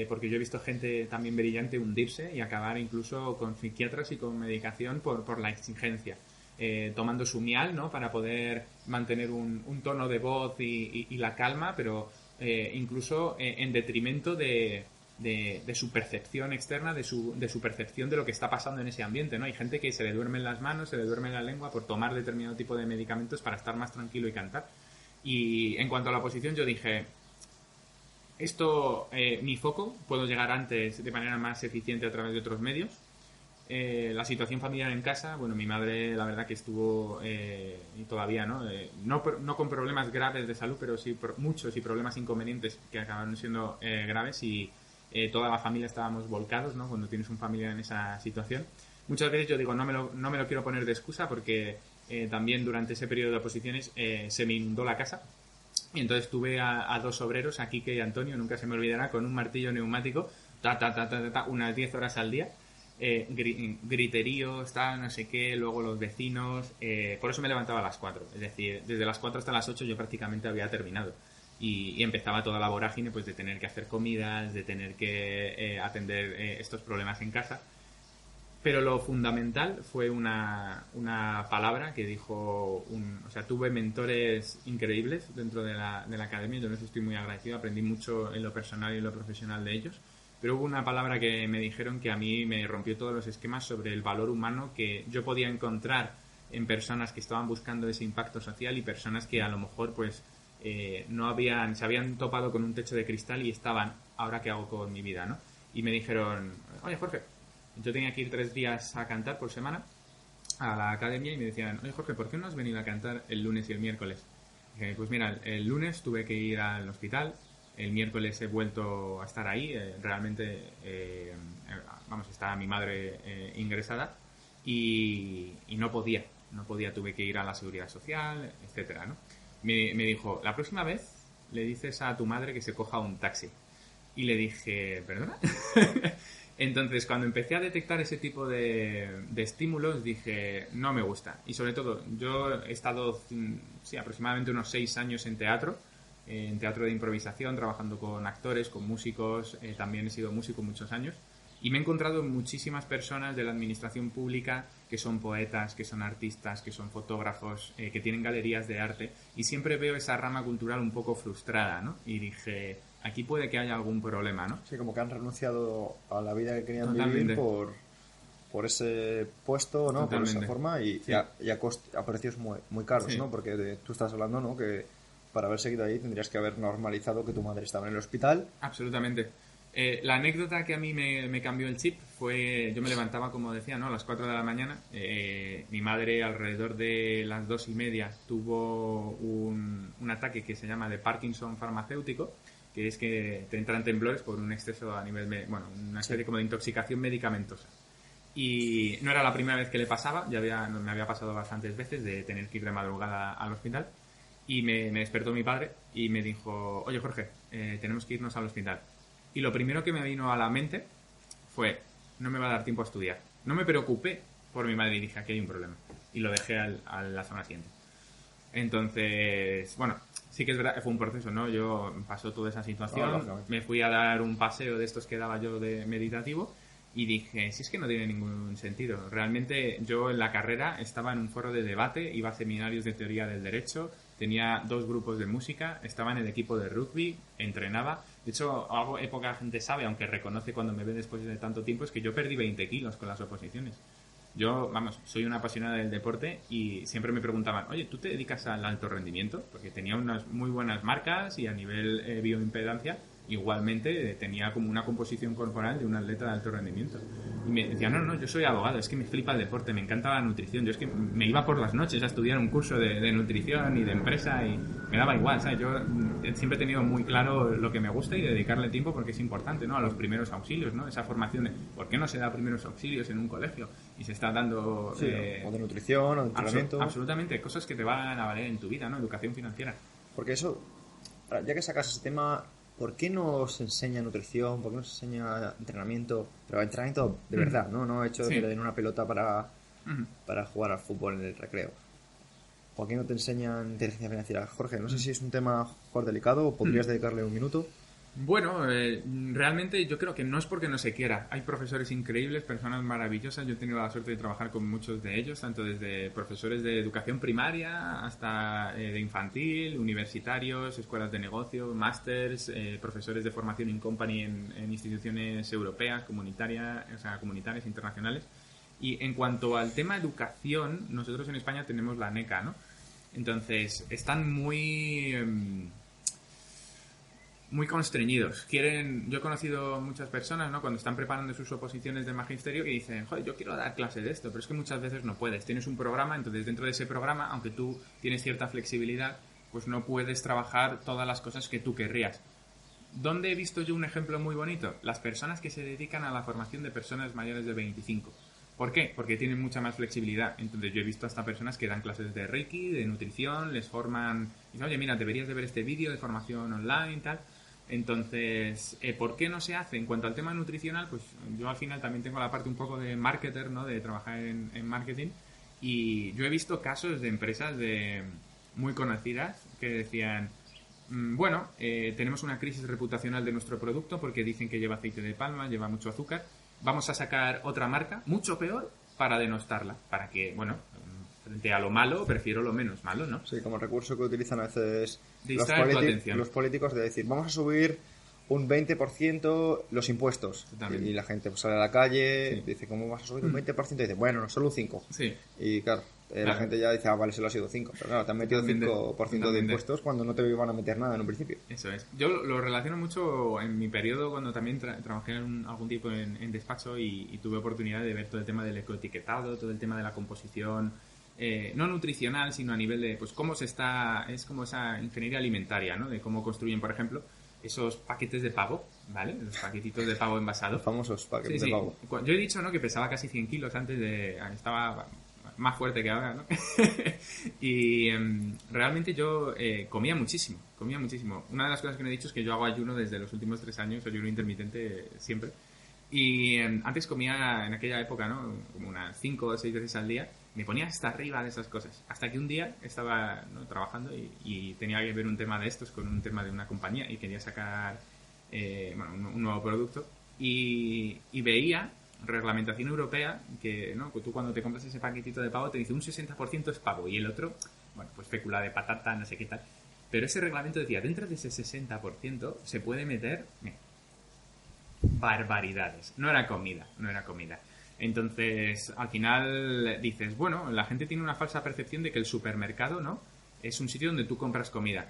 Speaker 3: Porque yo he visto gente también brillante hundirse y acabar incluso con psiquiatras y con medicación por la exigencia, tomando su mial, ¿no?, para poder mantener un tono de voz y la calma, pero incluso en detrimento de su percepción externa, de su percepción de lo que está pasando en ese ambiente, ¿no? Hay gente que se le duermen las manos, se le duerme la lengua por tomar determinado tipo de medicamentos para estar más tranquilo y cantar. Y en cuanto a la oposición, yo dije, mi foco, puedo llegar antes de manera más eficiente a través de otros medios. La situación familiar en casa, bueno, mi madre la verdad que estuvo, y todavía, ¿no? No con problemas graves de salud, pero sí muchos y problemas inconvenientes que acabaron siendo graves, y toda la familia estábamos volcados, ¿no?, cuando tienes un familiar en esa situación. Muchas veces yo digo, no me lo quiero poner de excusa, porque también durante ese periodo de oposiciones se me inundó la casa. Y entonces tuve a dos obreros, a Quique y Antonio, nunca se me olvidará, con un martillo neumático, unas 10 horas al día, griteríos, no sé qué, luego los vecinos. Por eso me levantaba a las 4. Es decir, desde las 4 hasta las 8 yo prácticamente había terminado. Y empezaba toda la vorágine, pues, de tener que hacer comidas, de tener que atender estos problemas en casa. Pero lo fundamental fue una palabra que dijo o sea, tuve mentores increíbles dentro de la academia. Yo les estoy muy agradecido, aprendí mucho en lo personal y en lo profesional de ellos. Pero hubo una palabra que me dijeron que a mí me rompió todos los esquemas sobre el valor humano que yo podía encontrar en personas que estaban buscando ese impacto social y personas que a lo mejor, pues, se habían topado con un techo de cristal y estaban, ¿ahora qué hago con mi vida?, ¿no? Y me dijeron, oye, Jorge, yo tenía que ir 3 días a cantar por semana a la academia, y me decían, oye, Jorge, ¿por qué no has venido a cantar el lunes y el miércoles? Y dije, pues mira, el lunes tuve que ir al hospital, el miércoles he vuelto a estar ahí, realmente, estaba mi madre ingresada, y no podía, tuve que ir a la seguridad social, etcétera, ¿no? Me dijo, la próxima vez le dices a tu madre que se coja un taxi. Y le dije, ¿perdona? Entonces, cuando empecé a detectar ese tipo de estímulos, dije, no me gusta. Y sobre todo, yo he estado, aproximadamente unos 6 años en teatro de improvisación, trabajando con actores, con músicos. También he sido músico muchos años. Y me he encontrado muchísimas personas de la administración pública que son poetas, que son artistas, que son fotógrafos, que tienen galerías de arte. Y siempre veo esa rama cultural un poco frustrada, ¿no? Y dije, aquí puede que haya algún problema, ¿no?
Speaker 2: Sí, como que han renunciado a la vida que querían
Speaker 3: Totalmente.
Speaker 2: vivir por ese puesto, ¿no?
Speaker 3: Totalmente.
Speaker 2: Por esa forma, y
Speaker 3: Sí.
Speaker 2: a precios muy caros,
Speaker 3: Sí.
Speaker 2: ¿no? Porque tú estás hablando, ¿no?, que para haber seguido ahí tendrías que haber normalizado que tu madre estaba en el hospital.
Speaker 3: Absolutamente. La anécdota que a mí me cambió el chip fue, yo me levantaba, como decía, ¿no?, a las 4 de la mañana. Mi madre alrededor de las 2:30 tuvo un ataque que se llama de Parkinson farmacéutico, que es que te entran temblores por un exceso a nivel, una especie como de intoxicación medicamentosa. Y no era la primera vez que le pasaba, me había pasado bastantes veces de tener que ir de madrugada al hospital. Y me despertó mi padre y me dijo, oye Jorge, tenemos que irnos al hospital. Y lo primero que me vino a la mente fue, no me va a dar tiempo a estudiar. No me preocupé por mi madre y dije, aquí hay un problema. Y lo dejé a la semana siguiente. Entonces, bueno, sí que es verdad que fue un proceso, ¿no? Yo pasó toda esa situación, me fui a dar un paseo de estos que daba yo de meditativo y dije, si es que no tiene ningún sentido. Realmente yo en la carrera estaba en un foro de debate, iba a seminarios de teoría del derecho, tenía 2 grupos de música, estaba en el equipo de rugby, entrenaba. De hecho, algo poca gente sabe, aunque reconoce cuando me ve después de tanto tiempo, es que yo perdí 20 kilos con las oposiciones. Yo, soy una apasionada del deporte y siempre me preguntaban, oye, ¿tú te dedicas al alto rendimiento? Porque tenía unas muy buenas marcas y a nivel bioimpedancia igualmente tenía como una composición corporal de un atleta de alto rendimiento. Y me decían, no, yo soy abogado, es que me flipa el deporte, me encanta la nutrición. Yo es que me iba por las noches a estudiar un curso de nutrición y de empresa y me daba igual, ¿sabes? Yo siempre he tenido muy claro lo que me gusta y dedicarle tiempo porque es importante, ¿no? A los primeros auxilios, ¿no? Esa formación de ¿por qué no se da primeros auxilios en un colegio? Y se está dando...
Speaker 2: Sí, o de nutrición, o de entrenamiento.
Speaker 3: Absolutamente, cosas que te van a valer en tu vida, ¿no? Educación financiera.
Speaker 2: Porque eso, ya que sacas ese tema, ¿por qué no se enseña nutrición? ¿Por qué no se enseña entrenamiento? Pero entrenamiento de verdad, ¿no? No hecho que le den una pelota para jugar al fútbol en el recreo. ¿Por qué no te enseñan inteligencia financiera? Jorge, no sé si es un tema delicado o podrías dedicarle un minuto.
Speaker 3: Bueno, realmente yo creo que no es porque no se quiera. Hay profesores increíbles, personas maravillosas. Yo he tenido la suerte de trabajar con muchos de ellos, tanto desde profesores de educación primaria hasta de infantil, universitarios, escuelas de negocio, másters, profesores de formación in company en instituciones europeas, comunitarias, internacionales. Y en cuanto al tema educación, nosotros en España tenemos la NECA, ¿no? Entonces, están muy constreñidos. Yo he conocido muchas personas, ¿no? Cuando están preparando sus oposiciones de magisterio y dicen, joder, yo quiero dar clase de esto, pero es que muchas veces no puedes. Tienes un programa, entonces dentro de ese programa, aunque tú tienes cierta flexibilidad, pues no puedes trabajar todas las cosas que tú querrías. ¿Dónde he visto yo un ejemplo muy bonito? Las personas que se dedican a la formación de personas mayores de 25. ¿Por qué? Porque tienen mucha más flexibilidad. Entonces yo he visto hasta personas que dan clases de Reiki, de nutrición, les forman... Y dicen, oye, mira, deberías de ver este vídeo de formación online y tal. Entonces, ¿por qué no se hace? En cuanto al tema nutricional, pues yo al final también tengo la parte un poco de marketer, ¿no? De trabajar en marketing. Y yo he visto casos de empresas muy conocidas que decían, bueno, tenemos una crisis reputacional de nuestro producto porque dicen que lleva aceite de palma, lleva mucho azúcar. Vamos a sacar otra marca, mucho peor, para denostarla. Para que, bueno, frente a lo malo, prefiero lo menos malo, ¿no?
Speaker 2: Sí, como recurso que utilizan a veces
Speaker 3: los
Speaker 2: políticos de decir, vamos a subir un 20% los impuestos. Y la gente pues, sale a la calle, dice, ¿cómo vas a subir un 20%? Y dice, bueno, no, solo un 5%.
Speaker 3: Sí.
Speaker 2: Y claro, la gente ya dice, vale, solo ha sido 5%. Pero claro, te han metido 5% de impuestos cuando no te iban a meter nada en un principio.
Speaker 3: Eso es. Yo lo relaciono mucho en mi periodo cuando también trabajé algún tiempo en despacho y tuve oportunidad de ver todo el tema del ecoetiquetado, todo el tema de la composición, no nutricional, sino a nivel de, pues, es como esa ingeniería alimentaria, ¿no? De cómo construyen, por ejemplo, esos paquetes de pavo, ¿vale? Los paquetitos de pavo envasados.
Speaker 2: Los famosos paquetes de pavo.
Speaker 3: Yo he dicho, ¿no? Que pesaba casi 100 kilos antes de... Estaba más fuerte que ahora, ¿no? Y realmente yo comía muchísimo. Una de las cosas que me he dicho es que yo hago ayuno desde los últimos 3 años, ayuno intermitente siempre. Y antes comía en aquella época, ¿no? Como unas 5 o 6 veces al día. Me ponía hasta arriba de esas cosas. Hasta que un día estaba, ¿no? trabajando y tenía que ver un tema de estos con un tema de una compañía y quería sacar un nuevo producto. Y veía reglamentación europea que, ¿no? Tú cuando te compras ese paquetito de pavo te dice un 60% es pavo y el otro, bueno, pues fécula de patata, no sé qué tal. Pero ese reglamento decía, dentro de ese 60% se puede meter barbaridades. No era comida. Entonces, al final dices, bueno, la gente tiene una falsa percepción de que el supermercado, ¿no? Es un sitio donde tú compras comida.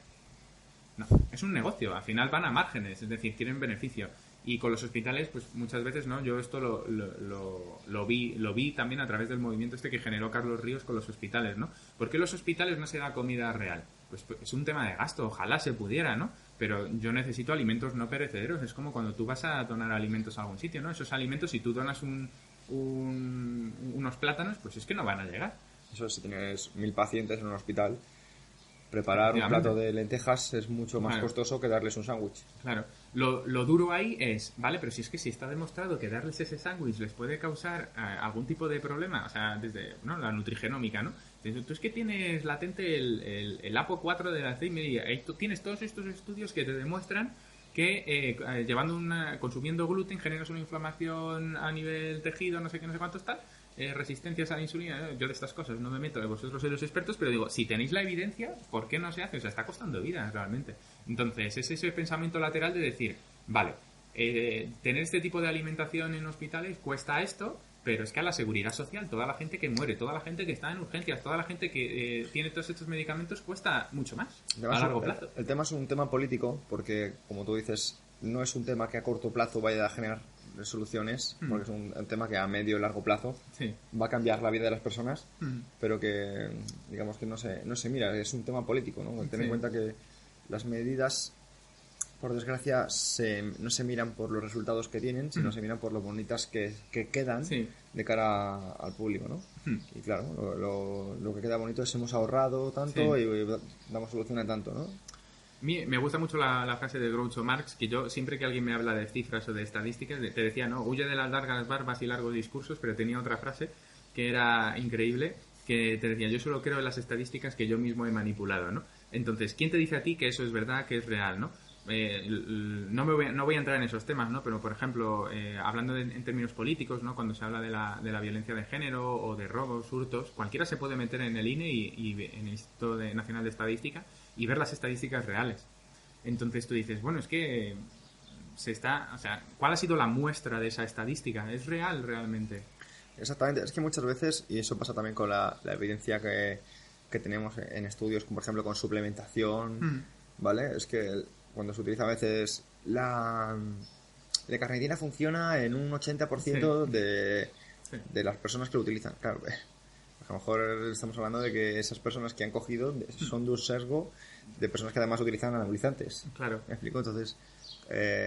Speaker 3: No, es un negocio, al final van a márgenes, es decir, quieren beneficio. Y con los hospitales, pues muchas veces, ¿no? Yo esto lo vi también a través del movimiento este que generó Carlos Ríos con los hospitales, ¿no? ¿Por qué los hospitales no se da comida real? Pues es un tema de gasto, ojalá se pudiera, ¿no? Pero yo necesito alimentos no perecederos. Es como cuando tú vas a donar alimentos a algún sitio, ¿no? Esos alimentos, si tú donas unos plátanos, pues es que no van a llegar.
Speaker 2: Eso, si tienes 1000 pacientes en un hospital, preparar un plato de lentejas es mucho más costoso que darles un sándwich.
Speaker 3: Claro. Lo duro ahí es, vale, pero si es que si está demostrado que darles ese sándwich les puede causar algún tipo de problema, o sea, desde la nutrigenómica, ¿no? Tú es que tienes latente el APO4 del Alzheimer y ahí tú tienes todos estos estudios que te demuestran que consumiendo gluten generas una inflamación a nivel tejido, no sé qué, no sé cuántos tal, resistencias a la insulina. Yo de estas cosas no me meto, vosotros sois los expertos, pero digo, si tenéis la evidencia, ¿por qué no se hace? O sea, está costando vidas realmente. Entonces, es ese pensamiento lateral de decir, vale, tener este tipo de alimentación en hospitales cuesta esto, pero es que a la seguridad social, toda la gente que muere, toda la gente que está en urgencias, toda la gente que tiene todos estos medicamentos cuesta mucho más a largo plazo.
Speaker 2: El tema es un tema político porque, como tú dices, no es un tema que a corto plazo vaya a generar soluciones, porque es un tema que a medio y largo plazo va a cambiar la vida de las personas, pero que digamos que no se mira, es un tema político, ¿no? Ten en cuenta que las medidas, por desgracia, no se miran por los resultados que tienen, sino se miran por lo bonitas que quedan de cara al público, ¿no? Y claro, lo que queda bonito es hemos ahorrado tanto y damos solución a tanto, ¿no?
Speaker 3: Me gusta mucho la frase de Groucho Marx, que yo siempre que alguien me habla de cifras o de estadísticas, te decía, ¿no? Huye de las largas barbas y largos discursos, pero tenía otra frase que era increíble, que te decía, yo solo creo en las estadísticas que yo mismo he manipulado, ¿no? Entonces, ¿quién te dice a ti que eso es verdad, que es real, ¿no? No voy a entrar en esos temas, ¿no? Pero, por ejemplo, hablando en términos políticos, ¿no? Cuando se habla de la violencia de género o de robos, hurtos, cualquiera se puede meter en el INE y en el Instituto Nacional de Estadística y ver las estadísticas reales. Entonces tú dices, bueno, es que o sea, ¿cuál ha sido la muestra de esa estadística? ¿Es real realmente?
Speaker 2: Exactamente, es que muchas veces, y eso pasa también con la evidencia que tenemos en estudios, como por ejemplo con suplementación, ¿vale? Es que cuando se utiliza a veces la carnitina funciona en un 80% de las personas que lo utilizan. Claro, a lo mejor estamos hablando de que esas personas que han cogido son de un sesgo de personas que además utilizan anabolizantes.
Speaker 3: Claro.
Speaker 2: ¿Me explico? Entonces,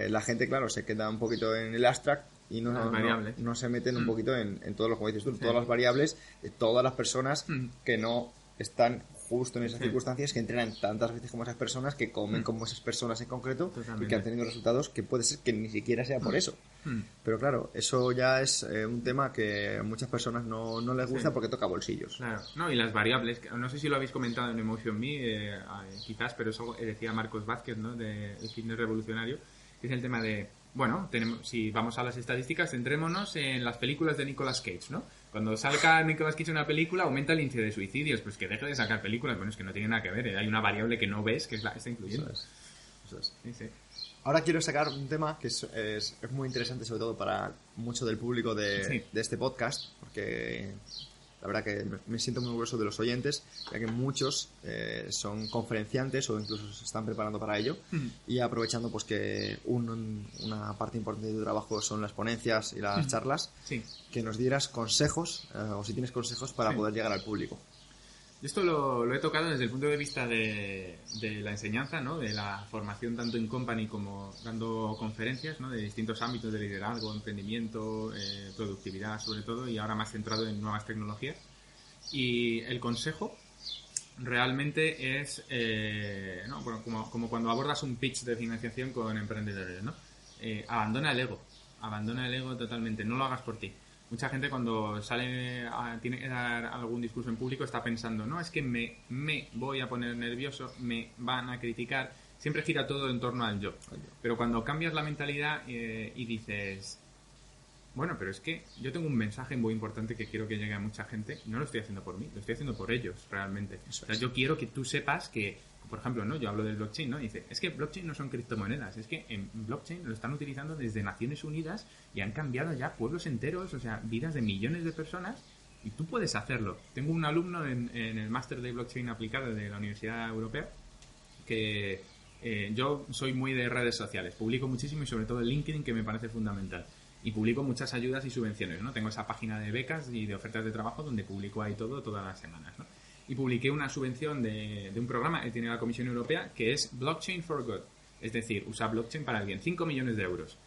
Speaker 2: la gente, claro, se queda un poquito en el abstract y no se meten un poquito en todos los, como dices tú, todas las variables de todas las personas que no están justo en esas circunstancias, que entrenan tantas veces como esas personas, que comen como esas personas en concreto. Totalmente. Y que han tenido resultados que puede ser que ni siquiera sea por eso. Pero claro, eso ya es un tema que a muchas personas no les gusta porque toca bolsillos.
Speaker 3: Claro, no, y las variables, no sé si lo habéis comentado en Emotion Me, quizás, pero eso decía Marcos Vázquez, ¿no? De El Fitness Revolucionario, que es el tema de, bueno, si vamos a las estadísticas, centrémonos en las películas de Nicolas Cage, ¿no? Cuando salga Nicolas Cage en una película, aumenta el índice de suicidios. Pues que deje de sacar películas. Bueno, es que no tiene nada que ver. Hay una variable que no ves que es la que está incluyendo.
Speaker 2: Eso es.
Speaker 3: Sí.
Speaker 2: Ahora quiero sacar un tema que es muy interesante, sobre todo para mucho del público de este podcast, porque la verdad que me siento muy orgulloso de los oyentes, ya que muchos son conferenciantes o incluso se están preparando para ello, y aprovechando pues que una parte importante de tu trabajo son las ponencias y las charlas, que nos dieras consejos, o si tienes consejos para poder llegar al público.
Speaker 3: Esto lo he tocado desde el punto de vista de la enseñanza, ¿no? De la formación tanto en company como dando conferencias, ¿no? De distintos ámbitos de liderazgo, emprendimiento, productividad sobre todo, y ahora más centrado en nuevas tecnologías. Y el consejo realmente es, ¿no? Bueno, como cuando abordas un pitch de financiación con emprendedores, ¿no? Abandona el ego totalmente, no lo hagas por ti. Mucha gente cuando tiene que dar algún discurso en público está pensando, no, es que me voy a poner nervioso, me van a criticar. Siempre gira todo en torno al yo. Pero cuando cambias la mentalidad y dices, bueno, pero es que yo tengo un mensaje muy importante que quiero que llegue a mucha gente y no lo estoy haciendo por mí, lo estoy haciendo por ellos realmente. O sea, yo quiero que tú sepas que, por ejemplo, ¿no? Yo hablo del blockchain, ¿no? Y dice, es que blockchain no son criptomonedas, es que en blockchain lo están utilizando desde Naciones Unidas y han cambiado ya pueblos enteros, o sea, vidas de millones de personas, y tú puedes hacerlo. Tengo un alumno en el máster de blockchain aplicada de la Universidad Europea que yo soy muy de redes sociales, publico muchísimo y sobre todo en LinkedIn, que me parece fundamental. Y publico muchas ayudas y subvenciones, ¿no? Tengo esa página de becas y de ofertas de trabajo donde publico ahí todo, todas las semanas, ¿no? Y publiqué una subvención de un programa que tiene la Comisión Europea que es Blockchain for Good. Es decir, usa blockchain para el bien. 5 millones de euros.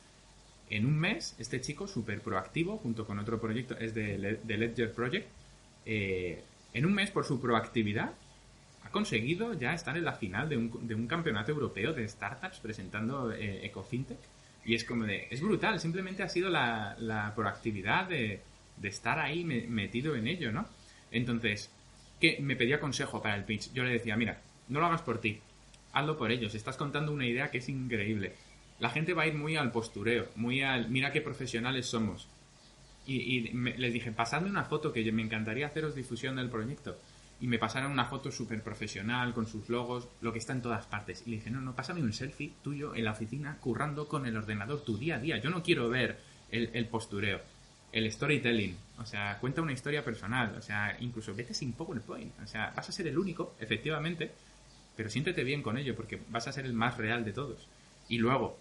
Speaker 3: En un mes, este chico, súper proactivo, junto con otro proyecto, es de Ledger Project, en un mes, por su proactividad, ha conseguido ya estar en la final de un campeonato europeo de startups presentando EcoFintech. Y es como es brutal, simplemente ha sido la proactividad de estar ahí metido en ello, ¿no? Entonces, que me pedía consejo para el pitch. Yo le decía, mira, no lo hagas por ti, hazlo por ellos. Estás contando una idea que es increíble. La gente va a ir muy al postureo, muy al mira qué profesionales somos. Y les dije, pasadme una foto que me encantaría haceros difusión del proyecto. Y me pasaron una foto súper profesional, con sus logos, lo que está en todas partes. Y le dije, no, pásame un selfie tuyo en la oficina, currando con el ordenador tu día a día. Yo no quiero ver el postureo, el storytelling. O sea, cuenta una historia personal. O sea, incluso vete sin PowerPoint. O sea, vas a ser el único, efectivamente, pero siéntete bien con ello, porque vas a ser el más real de todos. Y luego,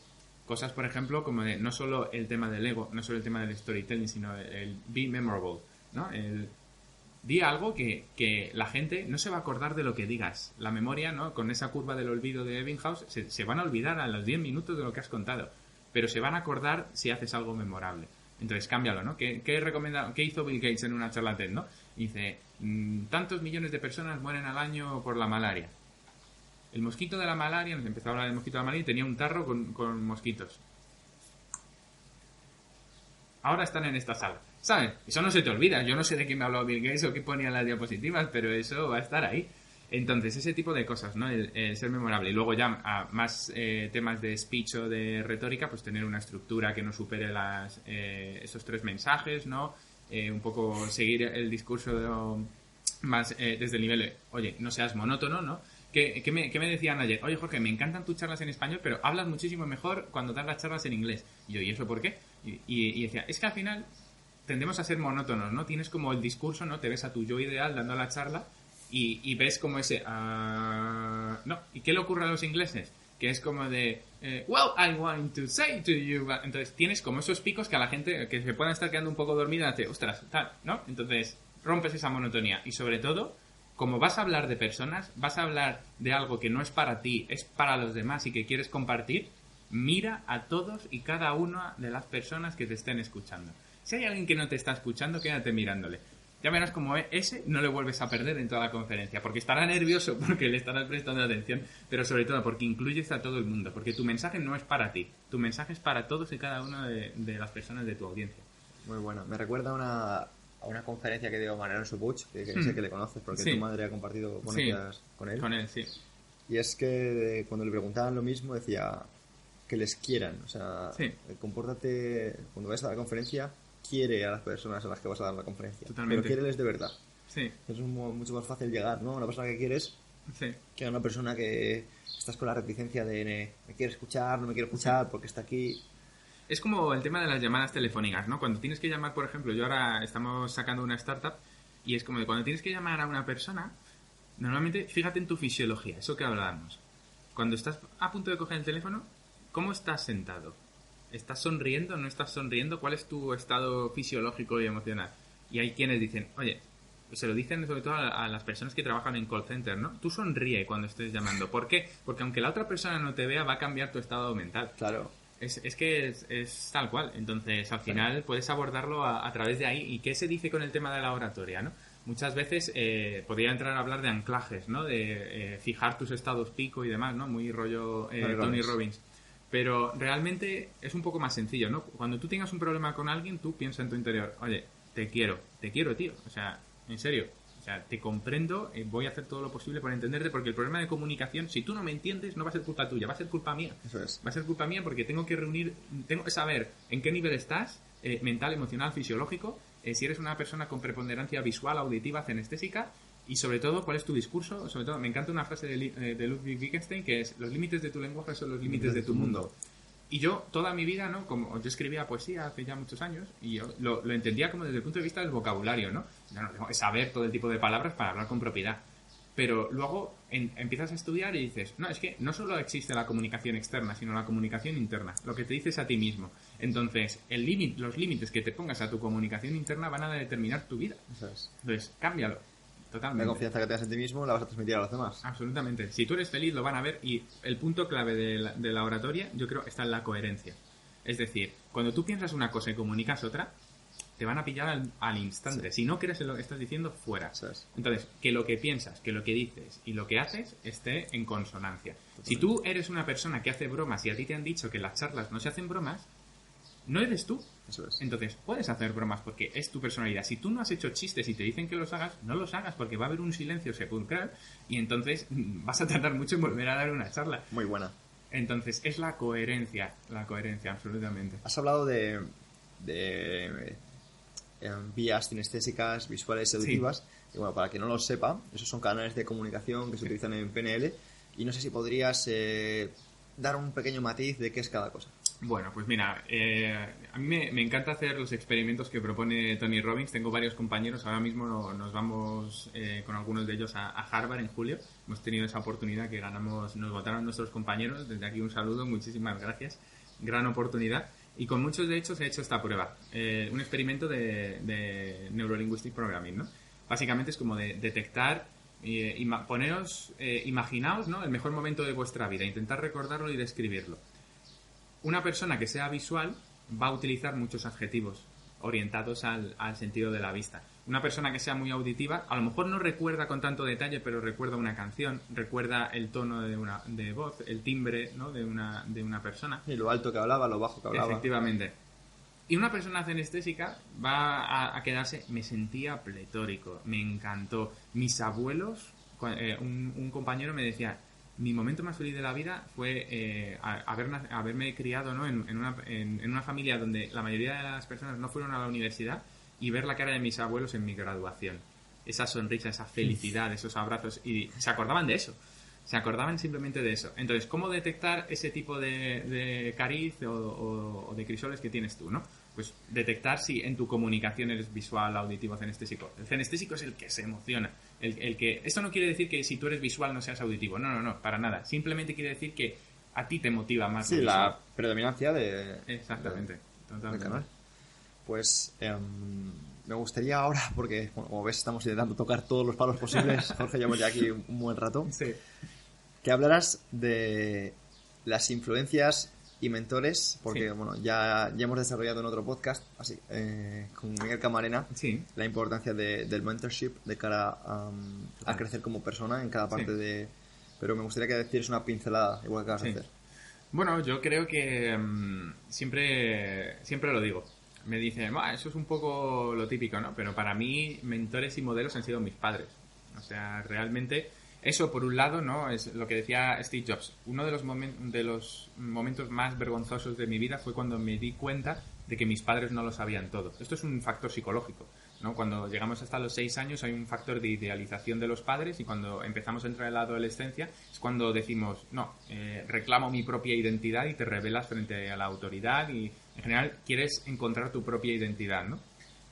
Speaker 3: cosas, por ejemplo, como no solo el tema del ego, no solo el tema del storytelling, sino el be memorable, ¿no? Di algo que la gente no se va a acordar de lo que digas. La memoria, ¿no? Con esa curva del olvido de Ebbinghaus, se van a olvidar a los 10 minutos de lo que has contado. Pero se van a acordar si haces algo memorable. Entonces, cámbialo, ¿no? ¿Qué hizo Bill Gates en una charla TED, ¿no? Dice, tantos millones de personas mueren al año por la malaria. El mosquito de la malaria, nos empezó a hablar del mosquito de la malaria y tenía un tarro con mosquitos. Ahora están en esta sala. ¿Sabes? Eso no se te olvida. Yo no sé de qué me habló Bill Gates o qué ponía en las diapositivas, pero eso va a estar ahí. Entonces, ese tipo de cosas, ¿no? El ser memorable. Y luego ya a más temas de speech o de retórica, pues tener una estructura que no supere esos 3 mensajes, ¿no? Un poco seguir el discurso más desde el nivel de, oye, no seas monótono, ¿no? ¿Qué me decían ayer? Oye, Jorge, me encantan tus charlas en español, pero hablas muchísimo mejor cuando das las charlas en inglés. Y yo, ¿y eso por qué? Y decía, es que al final tendemos a ser monótonos, ¿no? Tienes como el discurso, ¿no? Te ves a tu yo ideal dando la charla y ves como ese... no. ¿Y qué le ocurre a los ingleses? Que es como de... well, I want to say to you... Entonces tienes como esos picos que a la gente que se puedan estar quedando un poco dormida te... Ostras, tal, ¿no? Entonces rompes esa monotonía. Y sobre todo, como vas a hablar de personas, vas a hablar de algo que no es para ti, es para los demás y que quieres compartir, mira a todos y cada una de las personas que te estén escuchando. Si hay alguien que no te está escuchando, quédate mirándole. Ya verás como ese no le vuelves a perder en toda la conferencia, porque estará nervioso, porque le estarás prestando atención, pero sobre todo porque incluyes a todo el mundo, porque tu mensaje no es para ti, tu mensaje es para todos y cada una de las personas de tu audiencia.
Speaker 2: Muy bueno. Me recuerda a una conferencia que dio Manuel Subuch, que sé que le conoces, porque tu madre ha compartido ponencias con él.
Speaker 3: Con él, sí.
Speaker 2: Y es que cuando le preguntaban lo mismo decía que les quieran, o sea, compórtate cuando vayas a la conferencia, quiere a las personas a las que vas a dar la conferencia.
Speaker 3: Totalmente.
Speaker 2: Pero quiéreles de verdad.
Speaker 3: Sí.
Speaker 2: Es mucho más fácil llegar, ¿no? A una persona que quieres que a una persona que estás con la reticencia de me quiere escuchar, no me quiere escuchar porque está aquí.
Speaker 3: Es como el tema de las llamadas telefónicas, ¿no? Cuando tienes que llamar, por ejemplo, yo ahora estamos sacando una startup y es como de cuando tienes que llamar a una persona, normalmente fíjate en tu fisiología, eso que hablábamos. Cuando estás a punto de coger el teléfono, ¿cómo estás sentado? ¿Estás sonriendo? ¿No estás sonriendo? ¿Cuál es tu estado fisiológico y emocional? Y hay quienes dicen, oye, se lo dicen sobre todo a las personas que trabajan en call center, ¿no? Tú sonríe cuando estés llamando. ¿Por qué? Porque aunque la otra persona no te vea, va a cambiar tu estado mental.
Speaker 2: Claro.
Speaker 3: Es que es tal cual. Entonces, al final puedes abordarlo a través de ahí. ¿Y qué se dice con el tema de la oratoria, no? Muchas veces podría entrar a hablar de anclajes, ¿no? De fijar tus estados pico y demás, ¿no? Muy rollo Tony Robbins. Pero realmente es un poco más sencillo, ¿no? Cuando tú tengas un problema con alguien, tú piensa en tu interior, oye, te quiero, tío. O sea, en serio. O sea, te comprendo, voy a hacer todo lo posible por entenderte, porque el problema de comunicación, si tú no me entiendes, no va a ser culpa tuya, va a ser culpa mía.
Speaker 2: Eso es.
Speaker 3: Va a ser culpa mía porque tengo que saber en qué nivel estás, mental, emocional, fisiológico, si eres una persona con preponderancia visual, auditiva, cinestésica, y sobre todo, ¿cuál es tu discurso? Sobre todo, me encanta una frase de Ludwig Wittgenstein que es: los límites de tu lenguaje son los límites de tu mundo. Y yo, toda mi vida, ¿no? Como yo escribía poesía hace ya muchos años, y yo lo entendía como desde el punto de vista del vocabulario, ¿no? No tengo que saber todo el tipo de palabras para hablar con propiedad. Pero luego empiezas a estudiar y dices, no, es que no solo existe la comunicación externa, sino la comunicación interna, lo que te dices a ti mismo. Entonces, los límites que te pongas a tu comunicación interna van a determinar tu vida.
Speaker 2: Eso es.
Speaker 3: Entonces, cámbialo. Totalmente.
Speaker 2: La confianza que tengas en ti mismo la vas a transmitir a los demás.
Speaker 3: Absolutamente. Si tú eres feliz, lo van a ver. Y el punto clave de la oratoria, yo creo, está en la coherencia. Es decir, cuando tú piensas una cosa y comunicas otra, te van a pillar al instante.
Speaker 2: Sí.
Speaker 3: Si no crees en lo que estás diciendo, fuera.
Speaker 2: Eso es.
Speaker 3: Entonces, que lo que piensas, que lo que dices y lo que haces esté en consonancia. Si tú eres una persona que hace bromas y a ti te han dicho que en las charlas no se hacen bromas, no eres tú.
Speaker 2: Eso es.
Speaker 3: Entonces, puedes hacer bromas porque es tu personalidad. Si tú no has hecho chistes y te dicen que los hagas, no los hagas porque va a haber un silencio sepulcral y entonces vas a tardar mucho en volver a dar una charla.
Speaker 2: Muy buena.
Speaker 3: Entonces, es la coherencia, absolutamente.
Speaker 2: Has hablado de vías kinestésicas, visuales y auditivas. Y bueno, para quien no lo sepa, esos son canales de comunicación que se utilizan en PNL. Y no sé si podrías dar un pequeño matiz de qué es cada cosa.
Speaker 3: Bueno, pues mira, a mí me encanta hacer los experimentos que propone Tony Robbins. Tengo varios compañeros, ahora mismo nos vamos con algunos de ellos a Harvard en julio. Hemos tenido esa oportunidad que ganamos, nos votaron nuestros compañeros. Desde aquí un saludo, muchísimas gracias. Gran oportunidad. Y con muchos de hecho se ha hecho esta prueba. Un experimento de Neurolinguistic Programming, ¿no? Básicamente es como de detectar, imaginaos, ¿no?, el mejor momento de vuestra vida, intentar recordarlo y describirlo. Una persona que sea visual va a utilizar muchos adjetivos orientados al sentido de la vista. Una persona que sea muy auditiva, a lo mejor no recuerda con tanto detalle, pero recuerda una canción, recuerda el tono de voz, el timbre, ¿no?, de una persona.
Speaker 2: Y lo alto que hablaba, lo bajo que hablaba.
Speaker 3: Efectivamente. Y una persona cenestésica va a quedarse, me sentía pletórico, me encantó. Mis abuelos, un compañero me decía, mi momento más feliz de la vida fue haberme criado, ¿no?, en una familia donde la mayoría de las personas no fueron a la universidad y ver la cara de mis abuelos en mi graduación. Esa sonrisa, esa felicidad, esos abrazos. Y se acordaban de eso. Se acordaban simplemente de eso. Entonces, ¿cómo detectar ese tipo de cariz o de crisoles que tienes tú, ¿no? Pues detectar si en tu comunicación eres visual, auditivo, cenestésico. El cenestésico es el que se emociona. El que... Esto no quiere decir que si tú eres visual no seas auditivo. No, para nada. Simplemente quiere decir que a ti te motiva más.
Speaker 2: Sí, la predominancia de...
Speaker 3: Exactamente. Totalmente.
Speaker 2: Del canal. Pues me gustaría ahora, porque bueno, como ves estamos intentando tocar todos los palos posibles, Jorge, llevamos ya aquí un buen rato,
Speaker 3: Sí.
Speaker 2: que hablaras de las influencias y mentores, porque
Speaker 3: Sí.
Speaker 2: bueno, ya hemos desarrollado en otro podcast, así, con Miguel Camarena,
Speaker 3: Sí.
Speaker 2: la importancia del mentorship de cara a crecer como persona en cada parte
Speaker 3: Sí.
Speaker 2: de... Pero me gustaría que decieras una pincelada, igual que vas a
Speaker 3: Sí.
Speaker 2: hacer.
Speaker 3: Bueno, yo creo que siempre lo digo. Me dicen, eso es un poco lo típico, ¿no? Pero para mí, mentores y modelos han sido mis padres. O sea, realmente, eso por un lado, ¿no?, es lo que decía Steve Jobs. Uno de los momentos más vergonzosos de mi vida fue cuando me di cuenta de que mis padres no lo sabían todo. Esto es un factor psicológico, ¿no? Cuando llegamos hasta los 6 años hay un factor de idealización de los padres, y cuando empezamos a entrar en la adolescencia es cuando decimos, no, reclamo mi propia identidad, y te rebelas frente a la autoridad y en general quieres encontrar tu propia identidad, ¿no?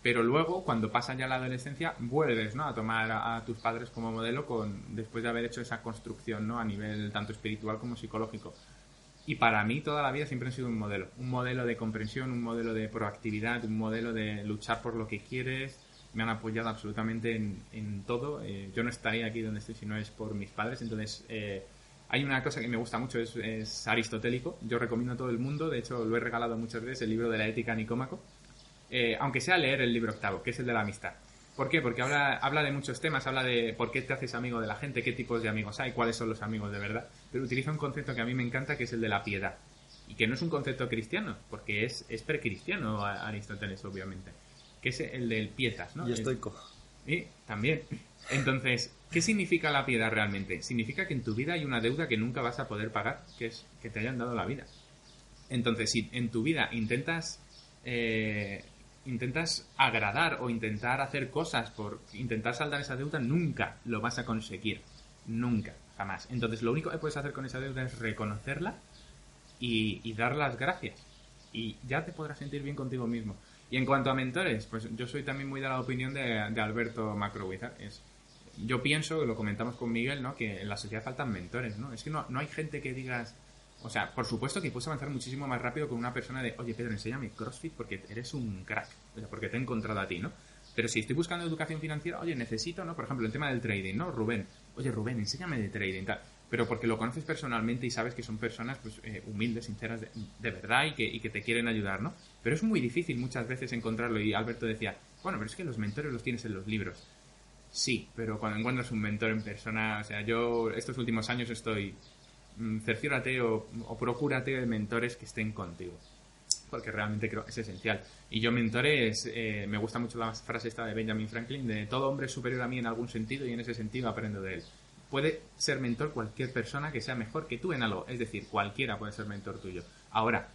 Speaker 3: Pero luego, cuando pasa ya la adolescencia, vuelves, ¿no?, a tomar a tus padres como modelo después de haber hecho esa construcción, ¿no?, a nivel tanto espiritual como psicológico. Y para mí toda la vida siempre han sido un modelo de comprensión, un modelo de proactividad, un modelo de luchar por lo que quieres. Me han apoyado absolutamente en todo. Yo no estaría aquí donde estoy si no es por mis padres. Entonces, hay una cosa que me gusta mucho, es aristotélico. Yo recomiendo a todo el mundo, de hecho lo he regalado muchas veces, el libro de la Ética a Nicómaco. Aunque sea leer el libro octavo, que es el de la amistad. ¿Por qué? Porque habla de muchos temas, habla de por qué te haces amigo de la gente, qué tipos de amigos hay, cuáles son los amigos de verdad. Pero utiliza un concepto que a mí me encanta, que es el de la piedad. Y que no es un concepto cristiano, porque es precristiano Aristóteles, obviamente. Que es el del pietas, ¿no?
Speaker 2: Y estoico.
Speaker 3: Y también. Entonces, ¿qué significa la piedad realmente? Significa que en tu vida hay una deuda que nunca vas a poder pagar, que es que te hayan dado la vida. Entonces, si en tu vida intentas agradar o intentar hacer cosas por intentar saldar esa deuda, nunca lo vas a conseguir. Nunca, jamás. Entonces, lo único que puedes hacer con esa deuda es reconocerla y dar las gracias. Y ya te podrás sentir bien contigo mismo. Y en cuanto a mentores, pues yo soy también muy de la opinión de Alberto McRow. yo pienso, lo comentamos con Miguel, ¿no? Que en la sociedad faltan mentores, ¿no? Es que no hay gente que digas... O sea, por supuesto que puedes avanzar muchísimo más rápido con una persona de, oye, Pedro, enséñame CrossFit porque eres un crack, o sea, porque te he encontrado a ti, ¿no? Pero si estoy buscando educación financiera, oye, necesito, ¿no? Por ejemplo, el tema del trading, ¿no? Rubén, oye, Rubén, enséñame de trading, tal. Pero porque lo conoces personalmente y sabes que son personas pues, humildes, sinceras, de verdad y que te quieren ayudar, ¿no? Pero es muy difícil muchas veces encontrarlo y Alberto decía, bueno, pero es que los mentores los tienes en los libros. Sí, pero cuando encuentras un mentor en persona, o sea, yo estos últimos años estoy... cerciórate o procúrate de mentores que estén contigo, porque realmente creo que es esencial. Y yo mentores, me gusta mucho la frase esta de Benjamin Franklin de todo hombre es superior a mí en algún sentido y en ese sentido aprendo de él. Puede ser mentor cualquier persona que sea mejor que tú en algo, es decir, cualquiera puede ser mentor tuyo. Ahora,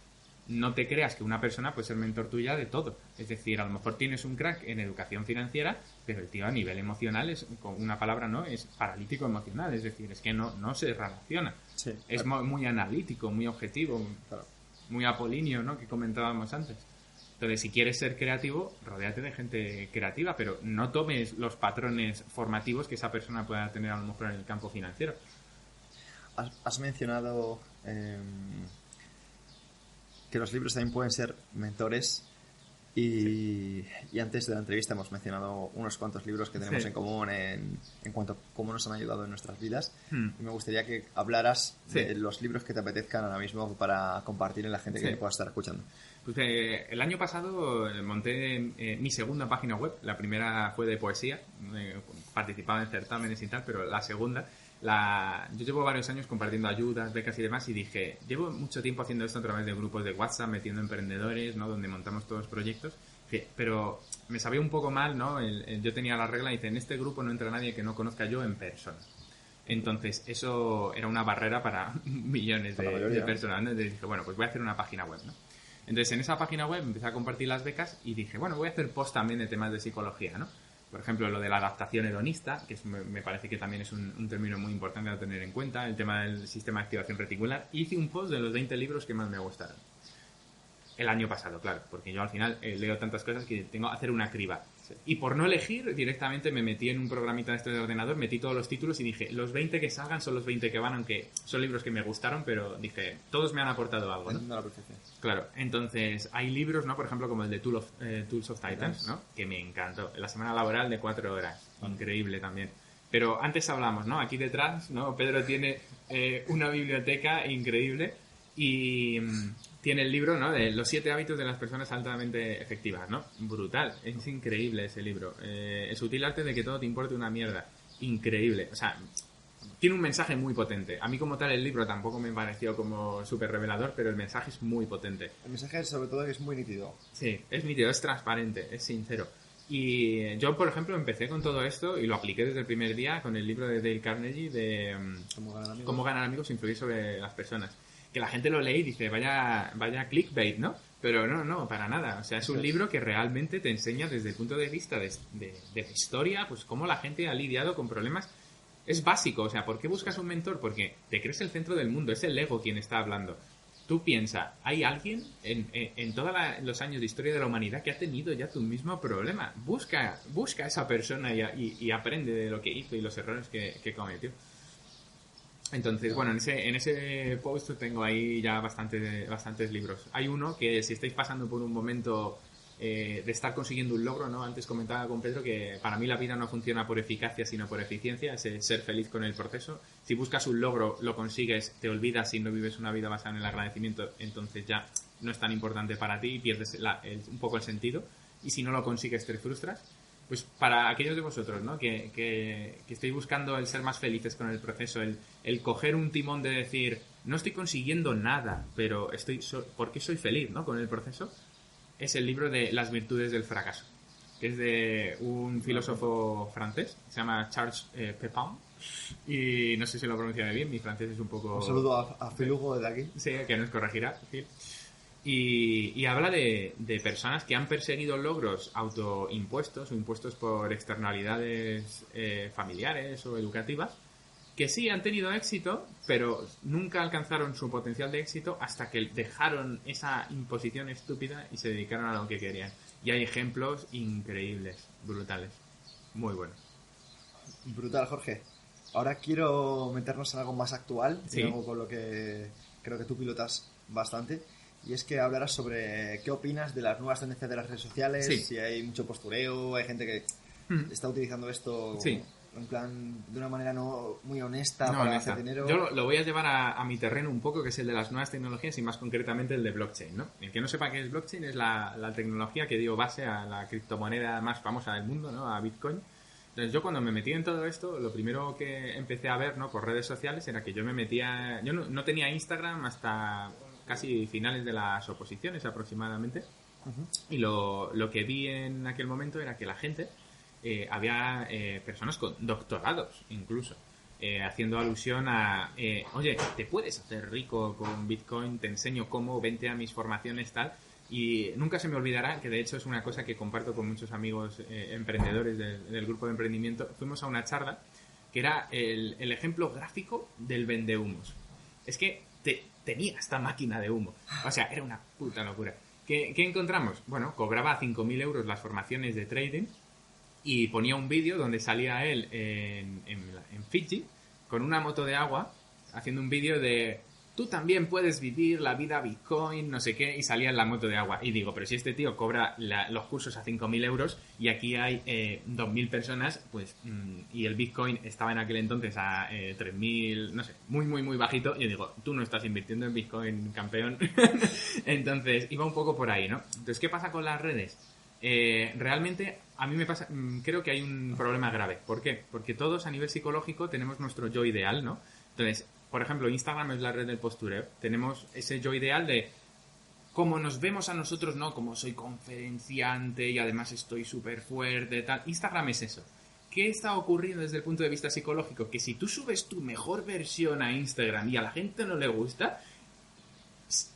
Speaker 3: no te creas que una persona puede ser mentor tuya de todo. Es decir, a lo mejor tienes un crack en educación financiera, pero el tío a nivel emocional es, con una palabra, ¿no? Es paralítico emocional. Es decir, es que no se relaciona.
Speaker 2: Sí,
Speaker 3: es
Speaker 2: claro.
Speaker 3: muy analítico, muy objetivo,
Speaker 2: Claro.
Speaker 3: muy apolíneo, ¿no? Que comentábamos antes. Entonces, si quieres ser creativo, rodéate de gente creativa, pero no tomes los patrones formativos que esa persona pueda tener a lo mejor en el campo financiero.
Speaker 2: Has mencionado que los libros también pueden ser mentores y antes de la entrevista hemos mencionado unos cuantos libros que tenemos
Speaker 3: Sí.
Speaker 2: en común en cuanto a cómo nos han ayudado en nuestras vidas y me gustaría que hablaras
Speaker 3: Sí.
Speaker 2: de los libros que te apetezcan ahora mismo para compartir en la gente
Speaker 3: Sí.
Speaker 2: que pueda estar escuchando.
Speaker 3: Pues el año pasado monté mi segunda página web. La primera fue de poesía, participaba en certámenes y tal, pero la segunda, yo llevo varios años compartiendo ayudas, becas y demás, y dije, llevo mucho tiempo haciendo esto a través de grupos de WhatsApp, metiendo emprendedores, ¿no? Donde montamos todos los proyectos, pero me sabía un poco mal, ¿no? Yo tenía la regla y dice, en este grupo no entra nadie que no conozca yo en persona. Entonces, eso era una barrera para millones
Speaker 2: Para la
Speaker 3: de
Speaker 2: mayoría.
Speaker 3: personas, ¿no? Entonces dije, bueno, pues voy a hacer una página web, ¿no? Entonces, en esa página web empecé a compartir las becas y dije, bueno, voy a hacer post también de temas de psicología, ¿no? Por ejemplo, lo de la adaptación hedonista, que me parece que también es un término muy importante a tener en cuenta, el tema del sistema de activación reticular. Hice un post de los 20 libros que más me gustaron. El año pasado, claro, porque yo al final leo tantas cosas que tengo que hacer una criba. Sí. Y por no elegir, directamente me metí en un programita de este de ordenador, metí todos los títulos y dije, los 20 que salgan son los 20 que van, aunque son libros que me gustaron, pero dije, todos me han aportado algo, ¿no?
Speaker 2: Entiendo a la perfección.
Speaker 3: Claro, entonces hay libros, ¿no? Por ejemplo, como el de Tools of Titans, ¿no? Que me encantó. La semana laboral de 4 horas. Increíble también. Pero antes hablamos, ¿no? Aquí detrás, ¿no? Pedro tiene una biblioteca increíble y tiene el libro, ¿no? De los 7 hábitos de las personas altamente efectivas, ¿no? Brutal. Es increíble ese libro. El sutil arte de que todo te importe una mierda. Increíble. O sea, tiene un mensaje muy potente. A mí como tal el libro tampoco me pareció como súper revelador, pero el mensaje es muy potente.
Speaker 2: El mensaje sobre todo es muy nítido.
Speaker 3: Sí, es nítido, es transparente, es sincero. Y yo, por ejemplo, empecé con todo esto y lo apliqué desde el primer día con el libro de Dale Carnegie de Cómo ganar amigos e influir sobre las personas. Que la gente lo lee y dice, vaya clickbait, ¿no? Pero no, para nada. O sea, es un libro que realmente te enseña desde el punto de vista de la historia, pues cómo la gente ha lidiado con problemas. Es básico, o sea, ¿por qué buscas un mentor? Porque te crees el centro del mundo, es el ego quien está hablando. Tú piensa, hay alguien en todos los años de historia de la humanidad que ha tenido ya tu mismo problema. Busca a esa persona y aprende de lo que hizo y los errores que cometió. Entonces, bueno, en ese post tengo ahí ya bastantes libros. Hay uno que si estáis pasando por un momento de estar consiguiendo un logro, ¿no? Antes comentaba con Pedro que para mí la vida no funciona por eficacia sino por eficiencia, es ser feliz con el proceso. Si buscas un logro, lo consigues, te olvidas y no vives una vida basada en el agradecimiento, entonces ya no es tan importante para ti y pierdes un poco el sentido. Y si no lo consigues, te frustras. Pues para aquellos de vosotros, ¿no? que estéis buscando el ser más felices con el proceso, el coger un timón de decir, no estoy consiguiendo nada, pero ¿por qué soy feliz, ¿no? Con el proceso? Es el libro de Las virtudes del fracaso, que es de un filósofo francés, se llama Charles Pépin, y no sé si lo pronunciaré bien, mi francés es un poco...
Speaker 2: Un saludo a Phil Hugo desde aquí.
Speaker 3: Sí, que nos corregirá, Phil. Y habla de personas que han perseguido logros autoimpuestos o impuestos por externalidades familiares o educativas, que sí han tenido éxito, pero nunca alcanzaron su potencial de éxito hasta que dejaron esa imposición estúpida y se dedicaron a lo que querían. Y hay ejemplos increíbles, brutales, muy buenos.
Speaker 2: Brutal, Jorge. Ahora quiero meternos en algo más actual,
Speaker 3: Sí.
Speaker 2: algo con lo que creo que tú pilotas bastante. Y es que hablarás sobre qué opinas de las nuevas tendencias de las redes sociales,
Speaker 3: Sí.
Speaker 2: si hay mucho postureo, hay gente que está utilizando esto
Speaker 3: Sí.
Speaker 2: en plan de una manera no muy honesta
Speaker 3: No,
Speaker 2: para
Speaker 3: honesta.
Speaker 2: hacer dinero.
Speaker 3: Yo lo voy a llevar a mi terreno un poco, que es el de las nuevas tecnologías y más concretamente el de blockchain, ¿no? El que no sepa qué es blockchain es la tecnología que dio base a la criptomoneda más famosa del mundo, ¿no? A Bitcoin. Entonces yo cuando me metí en todo esto, lo primero que empecé a ver, ¿no? Por redes sociales era que yo me metía... Yo no tenía Instagram hasta casi finales de las oposiciones aproximadamente. Y lo que vi en aquel momento era que la gente... había personas con doctorados incluso haciendo alusión a oye, te puedes hacer rico con Bitcoin, te enseño cómo, vente a mis formaciones, tal. Y nunca se me olvidará que de hecho es una cosa que comparto con muchos amigos emprendedores del grupo de emprendimiento. Fuimos a una charla que era el ejemplo gráfico del vendehumos. Es que tenía esta máquina de humo, o sea, era una puta locura. ¿Qué encontramos? Bueno, cobraba 5.000 euros las formaciones de trading y ponía un vídeo donde salía él en Fiji con una moto de agua haciendo un vídeo de tú también puedes vivir la vida Bitcoin, no sé qué, y salía en la moto de agua. Y digo, pero si este tío cobra los cursos a 5.000 euros y aquí hay 2.000 personas, pues y el Bitcoin estaba en aquel entonces a 3.000, no sé, muy, muy, muy bajito. Y yo digo, tú no estás invirtiendo en Bitcoin, campeón. Entonces, iba un poco por ahí, ¿no? Entonces, ¿qué pasa con las redes? Realmente a mí me pasa, creo que hay un problema grave. ¿Por qué? Porque todos a nivel psicológico tenemos nuestro yo ideal, ¿no? Entonces, por ejemplo, Instagram es la red del postureo. Tenemos ese yo ideal de cómo nos vemos a nosotros, ¿no? Como soy conferenciante y además estoy súper fuerte, tal. Instagram es eso. ¿Qué está ocurriendo desde el punto de vista psicológico? Que si tú subes tu mejor versión a Instagram y a la gente no le gusta,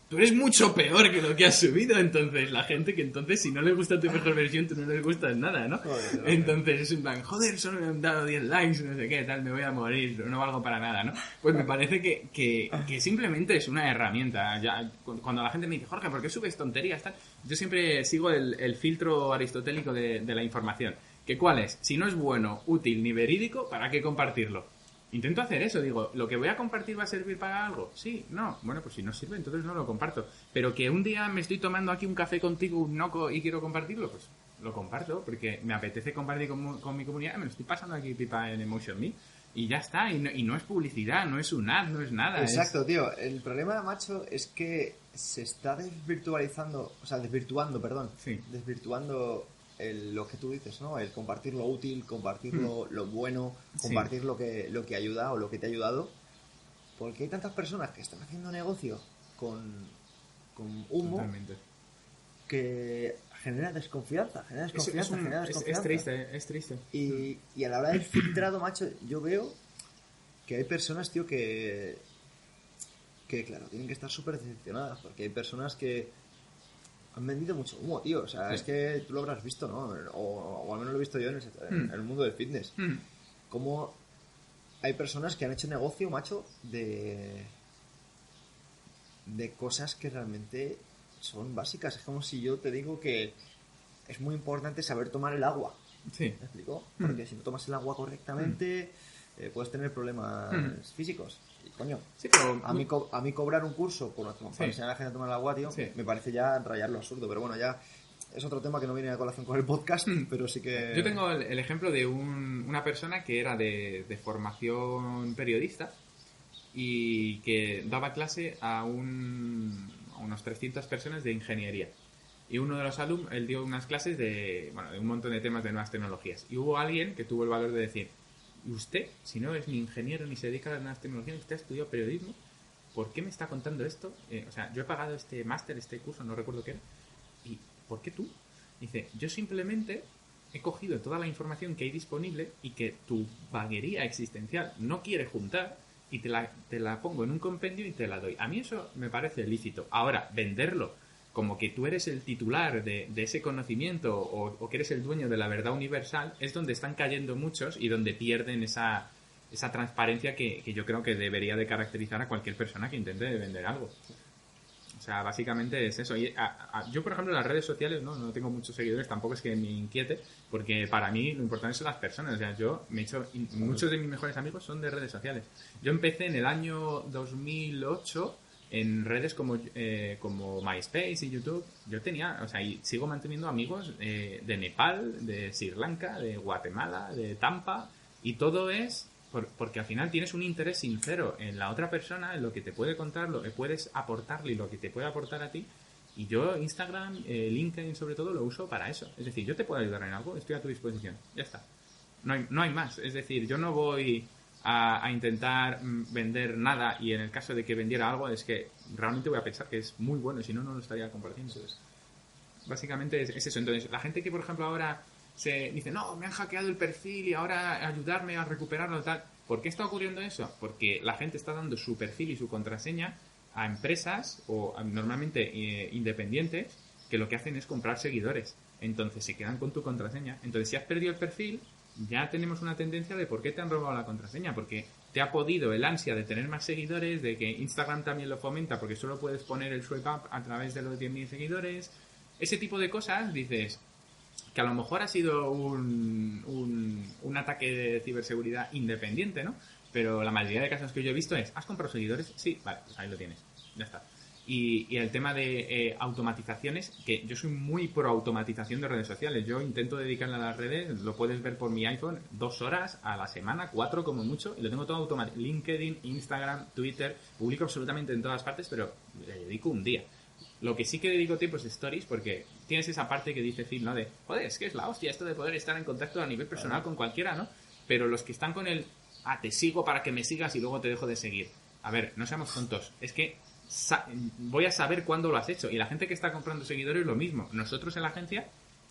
Speaker 3: tú eres mucho peor que lo que has subido. Entonces la gente que entonces si no le gusta tu mejor versión, tú no les gustas nada, ¿no? Joder, entonces es un plan, joder, solo me han dado 10 likes, no sé qué, tal, me voy a morir, no valgo para nada, ¿no? Pues me parece que simplemente es una herramienta. Ya, cuando la gente me dice, Jorge, ¿por qué subes tonterías, tal? Yo siempre sigo el filtro aristotélico de la información. ¿Que cuál es? Si no es bueno, útil ni verídico, ¿para qué compartirlo? Intento hacer eso, digo, ¿lo que voy a compartir va a servir para algo? Sí, no. Bueno, pues si no sirve, entonces no lo comparto. Pero que un día me estoy tomando aquí un café contigo, un noco, y quiero compartirlo, pues lo comparto, porque me apetece compartir con mi comunidad, me lo estoy pasando aquí pipa en Emotion Me, y ya está, y no es publicidad, no es un ad, no es nada.
Speaker 2: Exacto, tío. El problema, macho, es que se está desvirtuando
Speaker 3: Sí.
Speaker 2: lo que tú dices, ¿no? El compartir lo útil, compartir lo bueno, compartir lo que ayuda o lo que te ha ayudado. Porque hay tantas personas que están haciendo negocio con humo.
Speaker 3: Totalmente.
Speaker 2: Que genera desconfianza.
Speaker 3: Es triste.
Speaker 2: Y a la hora del filtrado, macho, yo veo que hay personas, tío, que claro, tienen que estar súper decepcionadas. Porque hay personas que han vendido mucho humo, tío. O sea, es que tú lo habrás visto, ¿no? O al menos lo he visto yo en el mundo del fitness. Como hay personas que han hecho negocio, macho, de cosas que realmente son básicas. Es como si yo te digo que es muy importante saber tomar el agua.
Speaker 3: Sí.
Speaker 2: ¿Me explico? Porque si no tomas el agua correctamente, puedes tener problemas físicos. Y coño,
Speaker 3: sí, pero
Speaker 2: a mí cobrar un curso para enseñar a la gente a tomar el agua, tío, me parece ya rayar lo absurdo. Pero bueno, ya es otro tema que no viene a colación con el podcast, pero sí que...
Speaker 3: Yo tengo el ejemplo de una persona que era de formación periodista y que daba clase a unos 300 personas de ingeniería. Y uno de los alumnos, él dio unas clases de un montón de temas de nuevas tecnologías. Y hubo alguien que tuvo el valor de decir, usted, si no es ni ingeniero ni se dedica a las nuevas tecnologías, usted ha estudiado periodismo, ¿por qué me está contando esto? O sea, yo he pagado este máster, este curso, no recuerdo qué era. ¿Y por qué tú? Dice, yo simplemente he cogido toda la información que hay disponible y que tu vaguería existencial no quiere juntar y te la pongo en un compendio y te la doy. A mí eso me parece lícito. Ahora, venderlo como que tú eres el titular de ese conocimiento o que eres el dueño de la verdad universal, es donde están cayendo muchos y donde pierden esa transparencia que yo creo que debería de caracterizar a cualquier persona que intente vender algo. O sea, básicamente es eso. Y yo, por ejemplo, en las redes sociales no tengo muchos seguidores, tampoco es que me inquiete, porque para mí lo importante son las personas. O sea, muchos de mis mejores amigos son de redes sociales. Yo empecé en el año 2008 en redes como MySpace y YouTube. Yo tenía, o sea, y sigo manteniendo amigos de Nepal, de Sri Lanka, de Guatemala, de Tampa, y todo es porque al final tienes un interés sincero en la otra persona, en lo que te puede contar, lo que puedes aportarle y lo que te puede aportar a ti. Y yo Instagram, LinkedIn sobre todo, lo uso para eso. Es decir, yo te puedo ayudar en algo, estoy a tu disposición. Ya está. No hay más. Es decir, yo no voy a intentar vender nada, y en el caso de que vendiera algo es que realmente voy a pensar que es muy bueno, y si no, no lo estaría compartiendo. Básicamente es eso. Entonces, la gente que, por ejemplo, ahora se dice, no, me han hackeado el perfil y ahora ayudarme a recuperarlo, tal. ¿Por qué está ocurriendo eso? Porque la gente está dando su perfil y su contraseña a empresas o normalmente independientes, que lo que hacen es comprar seguidores. Entonces se quedan con tu contraseña. Entonces, si has perdido el perfil, ya tenemos una tendencia de por qué te han robado la contraseña. Porque te ha podido el ansia de tener más seguidores, de que Instagram también lo fomenta, porque solo puedes poner el swipe up a través de los 10.000 seguidores. Ese tipo de cosas, dices que a lo mejor ha sido un ataque de ciberseguridad independiente, ¿no? Pero la mayoría de casos que yo he visto es, ¿has comprado seguidores? Sí, vale, pues ahí lo tienes. Ya está. Y el tema de automatizaciones, que yo soy muy pro automatización de redes sociales. Yo intento dedicarle a las redes, lo puedes ver por mi iPhone, 2 horas a la semana, 4 como mucho, y lo tengo todo automatizado. LinkedIn, Instagram, Twitter, publico absolutamente en todas partes, pero le dedico un día. Lo que sí que dedico tiempo es stories, porque tienes esa parte que dice Phil, ¿no? De, joder, es que es la hostia esto de poder estar en contacto a nivel personal con cualquiera, ¿no? Pero los que están con el, te sigo para que me sigas y luego te dejo de seguir. A ver, no seamos tontos. Es que voy a saber cuándo lo has hecho. Y la gente que está comprando seguidores, lo mismo. Nosotros en la agencia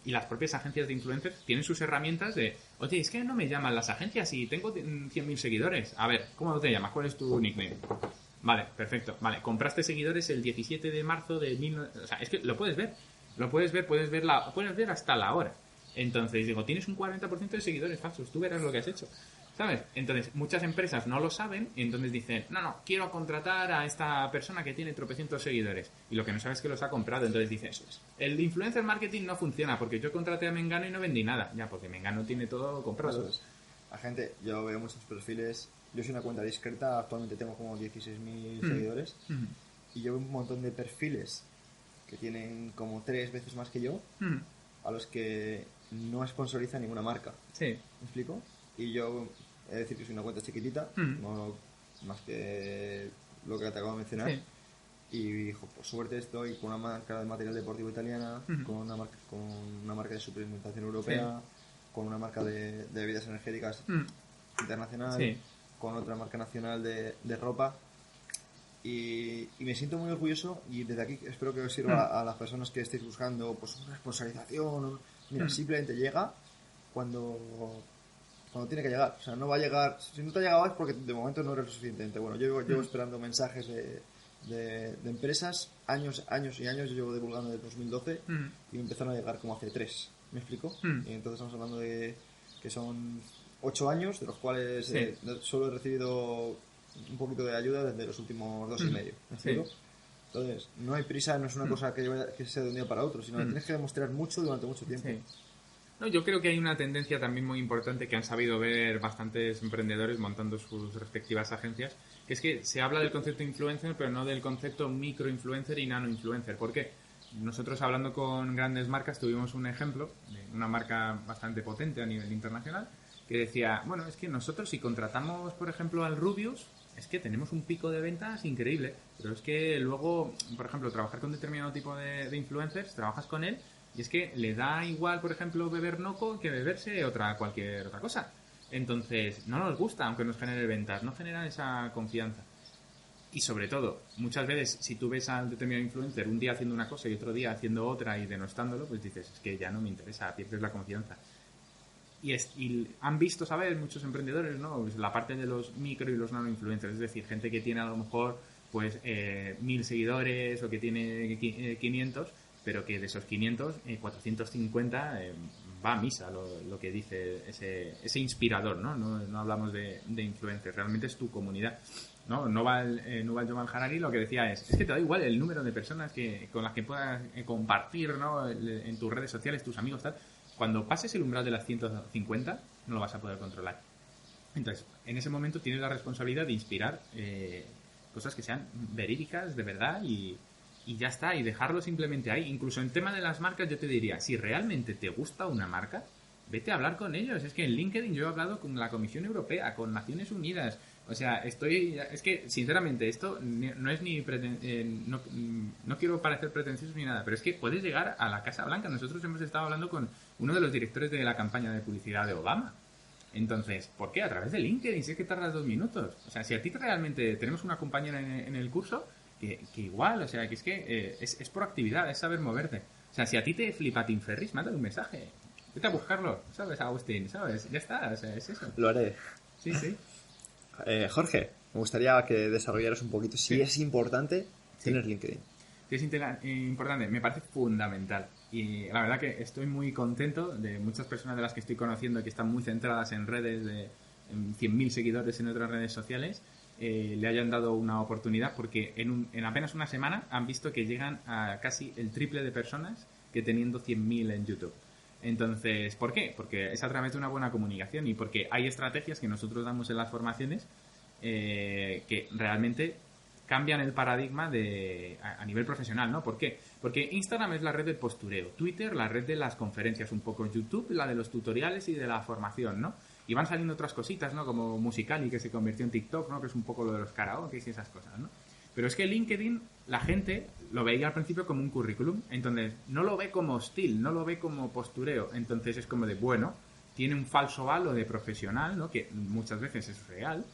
Speaker 3: y las propias agencias de influencers tienen sus herramientas de, oye, es que no me llaman las agencias y tengo 100.000 seguidores. A ver, ¿cómo te llamas? ¿Cuál es tu nickname? Vale, perfecto. Vale, compraste seguidores el 17 de marzo de 19... O sea, es que lo puedes ver. Puedes ver hasta la hora. Entonces, digo, tienes un 40% de seguidores falsos. Tú verás lo que has hecho. ¿Sabes? Entonces, muchas empresas no lo saben y entonces dicen, no, quiero contratar a esta persona que tiene tropecientos seguidores. Y lo que no sabes es que los ha comprado. Entonces dices, eso es. El influencer marketing no funciona porque yo contraté a Mengano y no vendí nada. Ya, porque Mengano tiene todo comprado.
Speaker 2: Eso es. La gente, yo veo muchos perfiles. Yo soy una cuenta discreta, actualmente tengo como 16.000 seguidores. Y yo veo un montón de perfiles que tienen como 3 veces más que yo, a los que no sponsoriza ninguna marca.
Speaker 3: Sí.
Speaker 2: ¿Me explico? Y yo he de decir que soy una cuenta chiquitita, no más que lo que te acabo de mencionar. Sí. Y por suerte estoy con una marca de material deportivo italiana, con una marca de suplementación europea, con una marca de bebidas energéticas internacional, con otra marca nacional de ropa. Y me siento muy orgulloso, y desde aquí espero que os sirva a las personas que estéis buscando pues una sponsorización. Mira, simplemente llega cuando tiene que llegar. O sea, no va a llegar. Si no te ha llegado es porque de momento no eres lo suficientemente bueno. Yo llevo esperando mensajes de empresas años y años. Yo llevo divulgando desde 2012 y me empezaron a llegar como hace 3. ¿Me explico? Y entonces estamos hablando de que son 8 años, de los cuales solo he recibido un poquito de ayuda desde los últimos 2 y medio. ¿Me explico? Entonces, no hay prisa, no es una cosa que sea de un día para otro, sino que tienes que demostrar mucho durante mucho tiempo. Sí.
Speaker 3: No, yo creo que hay una tendencia también muy importante que han sabido ver bastantes emprendedores montando sus respectivas agencias, que es que se habla del concepto influencer, pero no del concepto microinfluencer y nanoinfluencer. ¿Por qué? Nosotros, hablando con grandes marcas, tuvimos un ejemplo de una marca bastante potente a nivel internacional que decía, bueno, es que nosotros si contratamos, por ejemplo, al Rubius, es que tenemos un pico de ventas increíble, pero es que luego, por ejemplo, trabajar con determinado tipo de influencers, trabajas con él y es que le da igual, por ejemplo, beber Noco que beberse cualquier otra cosa. Entonces, no nos gusta, aunque nos genere ventas, no genera esa confianza. Y sobre todo, muchas veces, si tú ves al determinado influencer un día haciendo una cosa y otro día haciendo otra y denostándolo, pues dices, es que ya no me interesa, pierdes la confianza. Y han visto, ¿sabes? Muchos emprendedores, ¿no? Pues la parte de los micro y los nano influencers, es decir, gente que tiene a lo mejor pues 1.000 seguidores o que tiene 500, pero que de esos 500, 450 va a misa lo que dice ese inspirador, ¿no? No hablamos de influencers, realmente es tu comunidad. ¿no? Noval Yuval Harari lo que decía es que te da igual el número de personas con las que puedas compartir, ¿no? En tus redes sociales, tus amigos, tal. Cuando pases el umbral de las 150, no lo vas a poder controlar. Entonces, en ese momento tienes la responsabilidad de inspirar cosas que sean verídicas, de verdad, y ya está, y dejarlo simplemente ahí. Incluso en tema de las marcas yo te diría, si realmente te gusta una marca, vete a hablar con ellos. Es que en LinkedIn yo he hablado con la Comisión Europea, con Naciones Unidas. O sea, es que, sinceramente, esto no es ni... no quiero parecer pretencioso ni nada, pero es que puedes llegar a la Casa Blanca. Nosotros hemos estado hablando con uno de los directores de la campaña de publicidad de Obama. Entonces, ¿por qué? A través de LinkedIn, si es que tardas 2 minutos. O sea, si a ti realmente tenemos una compañera en el curso, que igual, o sea, que es proactividad, es saber moverte. O sea, si a ti te flipa Tim Ferriss, mándale un mensaje. Vete a buscarlo, ¿sabes, Agustín? ¿Sabes? Ya está, o sea, es eso.
Speaker 2: Lo haré.
Speaker 3: Sí, sí.
Speaker 2: Jorge, me gustaría que desarrollaras un poquito si es importante tener LinkedIn.
Speaker 3: Sí, es importante, me parece fundamental. Y la verdad que estoy muy contento de muchas personas de las que estoy conociendo que están muy centradas en redes, en 100.000 seguidores en otras redes sociales, le hayan dado una oportunidad porque en apenas una semana han visto que llegan a casi el triple de personas que teniendo 100.000 en YouTube. Entonces, ¿por qué? Porque es a través de una buena comunicación y porque hay estrategias que nosotros damos en las formaciones que realmente cambian el paradigma a nivel profesional, ¿no? ¿Por qué? Porque Instagram es la red del postureo, Twitter la red de las conferencias, un poco YouTube la de los tutoriales y de la formación, ¿no? Y van saliendo otras cositas, ¿no? Como Musical.ly, que se convirtió en TikTok, ¿no? Que es un poco lo de los karaoke y esas cosas, ¿no? Pero es que LinkedIn, la gente lo veía al principio como un currículum, entonces no lo ve como hostil, no lo ve como postureo, entonces es como de, bueno, tiene un falso halo de profesional, ¿no? Que muchas veces es real,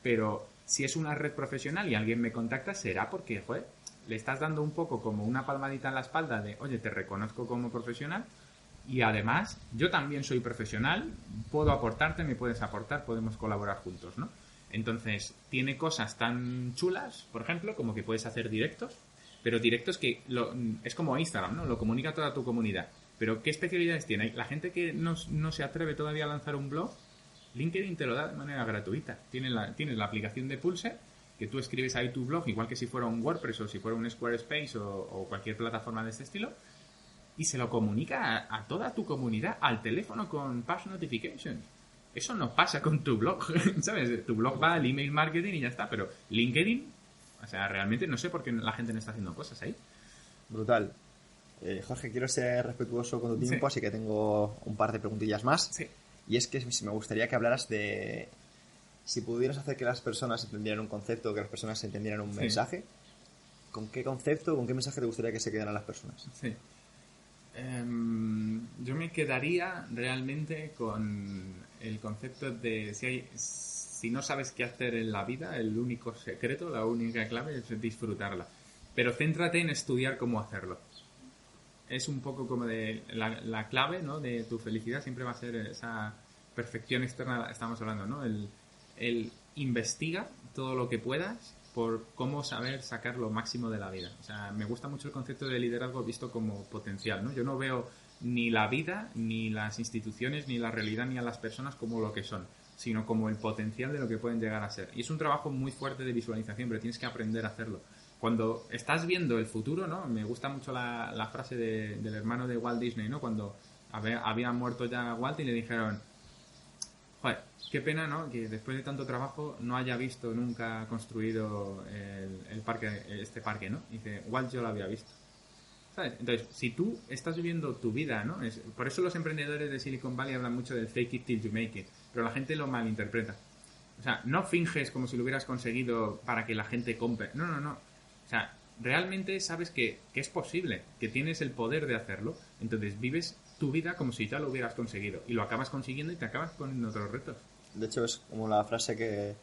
Speaker 3: pero si es una red profesional y alguien me contacta, será porque, joder, le estás dando un poco como una palmadita en la espalda de, oye, te reconozco como profesional y además yo también soy profesional, puedo aportarte, me puedes aportar, podemos colaborar juntos, ¿no? Entonces, tiene cosas tan chulas, por ejemplo, como que puedes hacer directos, pero directos que es como Instagram, ¿no? Lo comunica a toda tu comunidad. Pero, ¿qué especialidades tiene? La gente que no se atreve todavía a lanzar un blog, LinkedIn te lo da de manera gratuita. Tienes la aplicación de Pulse, que tú escribes ahí tu blog, igual que si fuera un WordPress o si fuera un Squarespace o cualquier plataforma de este estilo, y se lo comunica a toda tu comunidad al teléfono con push notifications. Eso no pasa con tu blog, ¿sabes? Tu blog va al email marketing y ya está, pero LinkedIn, o sea, realmente no sé por qué la gente no está haciendo cosas ahí.
Speaker 2: Brutal. Jorge, quiero ser respetuoso con tu tiempo, así que tengo un par de preguntillas más.
Speaker 3: Sí.
Speaker 2: Y es que me gustaría que hablaras de si pudieras hacer que las personas entendieran un concepto, que las personas entendieran un mensaje, ¿con qué concepto, con qué mensaje te gustaría que se quedaran las personas?
Speaker 3: Sí. Yo me quedaría realmente con el concepto de si no sabes qué hacer en la vida, el único secreto, la única clave es disfrutarla. Pero céntrate en estudiar cómo hacerlo. Es un poco como de la clave, ¿no? De tu felicidad siempre va a ser esa perfección externa, estamos hablando, ¿no? El investiga todo lo que puedas por cómo saber sacar lo máximo de la vida. O sea, me gusta mucho el concepto de liderazgo visto como potencial, ¿no? Yo no veo ni la vida, ni las instituciones, ni la realidad, ni a las personas como lo que son, sino como el potencial de lo que pueden llegar a ser. Y es un trabajo muy fuerte de visualización, pero tienes que aprender a hacerlo. Cuando estás viendo el futuro, ¿no? Me gusta mucho la frase del hermano de Walt Disney, ¿no? Cuando había muerto ya Walt y le dijeron, joder, qué pena, ¿no? Que después de tanto trabajo no haya visto nunca construido este parque, ¿no? Y dice, Walt yo lo había visto. ¿Sabes? Entonces, si tú estás viviendo tu vida, ¿no? Por eso los emprendedores de Silicon Valley hablan mucho del fake it till you make it, pero la gente lo malinterpreta. O sea, no finges como si lo hubieras conseguido para que la gente compre. No, no, no. O sea, realmente sabes que es posible, que tienes el poder de hacerlo. Entonces vives tu vida como si ya lo hubieras conseguido. Y lo acabas consiguiendo y te acabas poniendo otros retos.
Speaker 2: De hecho, es como la frase que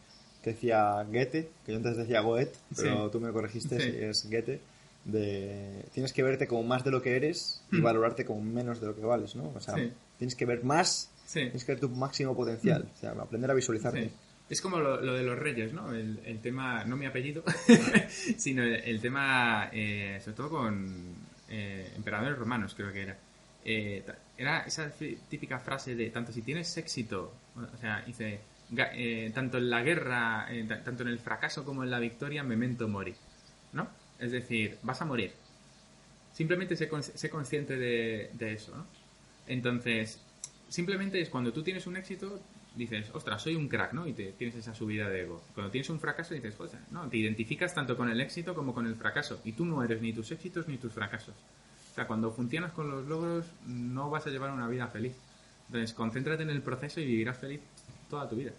Speaker 2: decía Goethe, que yo antes decía Goethe, pero tú me corregiste,
Speaker 3: Sí.
Speaker 2: es Goethe, de tienes que verte como más de lo que eres y valorarte como menos de lo que vales, ¿no? O sea, tienes que ver más, tienes que ver tu máximo potencial, o sea, aprender a visualizarte.
Speaker 3: Sí. Es como lo de los reyes, ¿no? El tema, no mi apellido, sino el tema, sobre todo con emperadores romanos, creo que era. Era esa típica frase de, tanto si tienes éxito, o sea, dice, tanto en la guerra, tanto en el fracaso como en la victoria, memento mori, ¿no? Es decir, vas a morir. Simplemente sé consciente de eso, ¿no? Entonces, simplemente es cuando tú tienes un éxito, dices, ostras, soy un crack, ¿no? Y tienes esa subida de ego. Cuando tienes un fracaso, dices, ostras, no, te identificas tanto con el éxito como con el fracaso. Y tú no eres ni tus éxitos ni tus fracasos. O sea, cuando funcionas con los logros, no vas a llevar una vida feliz. Entonces, concéntrate en el proceso y vivirás feliz toda tu vida.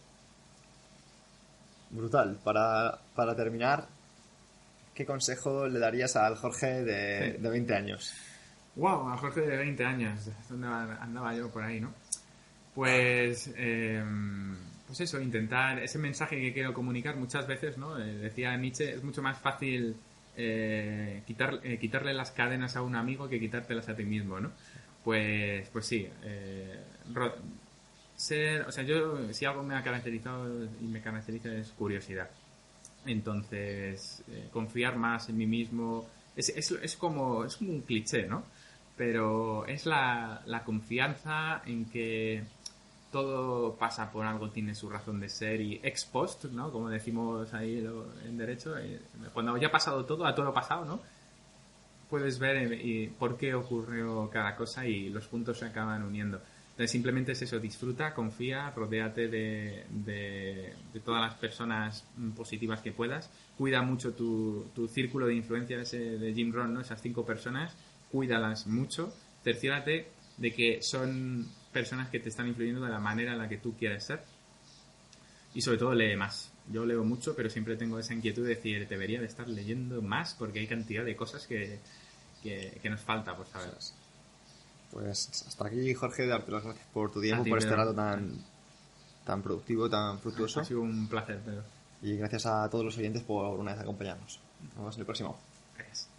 Speaker 2: Brutal. Para terminar, ¿qué consejo le darías al Jorge de 20 años?
Speaker 3: Wow, a Jorge de 20 años. ¿Dónde andaba yo por ahí, no? Pues eso, intentar ese mensaje que quiero comunicar muchas veces, ¿no? Decía Nietzsche, es mucho más fácil quitarle las cadenas a un amigo que quitártelas a ti mismo, ¿no? Pues sí. O sea, yo, si algo me ha caracterizado y me caracteriza es curiosidad. Entonces, confiar más en mí mismo es como un cliché, ¿no? Pero es la confianza en que todo pasa por algo, tiene su razón de ser, y ex post, ¿no? Como decimos ahí en derecho, cuando ya ha pasado todo, a todo pasado, ¿no? Puedes ver por qué ocurrió cada cosa y los puntos se acaban uniendo. Entonces simplemente es eso, disfruta, confía, rodéate de todas las personas positivas que puedas, cuida mucho tu círculo de influencia ese de Jim Rohn, ¿no? Esas 5 personas, cuídalas mucho, cerciórate de que son personas que te están influyendo de la manera en la que tú quieres ser, y sobre todo lee más. Yo leo mucho, pero siempre tengo esa inquietud de decir, debería de estar leyendo más porque hay cantidad de cosas que nos falta por saber.
Speaker 2: Pues hasta aquí, Jorge, darte las gracias por tu tiempo,
Speaker 3: ti,
Speaker 2: por este
Speaker 3: Pedro.
Speaker 2: rato tan productivo, tan fructuoso.
Speaker 3: Ha sido un placer, Pedro.
Speaker 2: Y gracias a todos los oyentes por una vez acompañarnos. Nos vemos en el próximo.
Speaker 3: Gracias.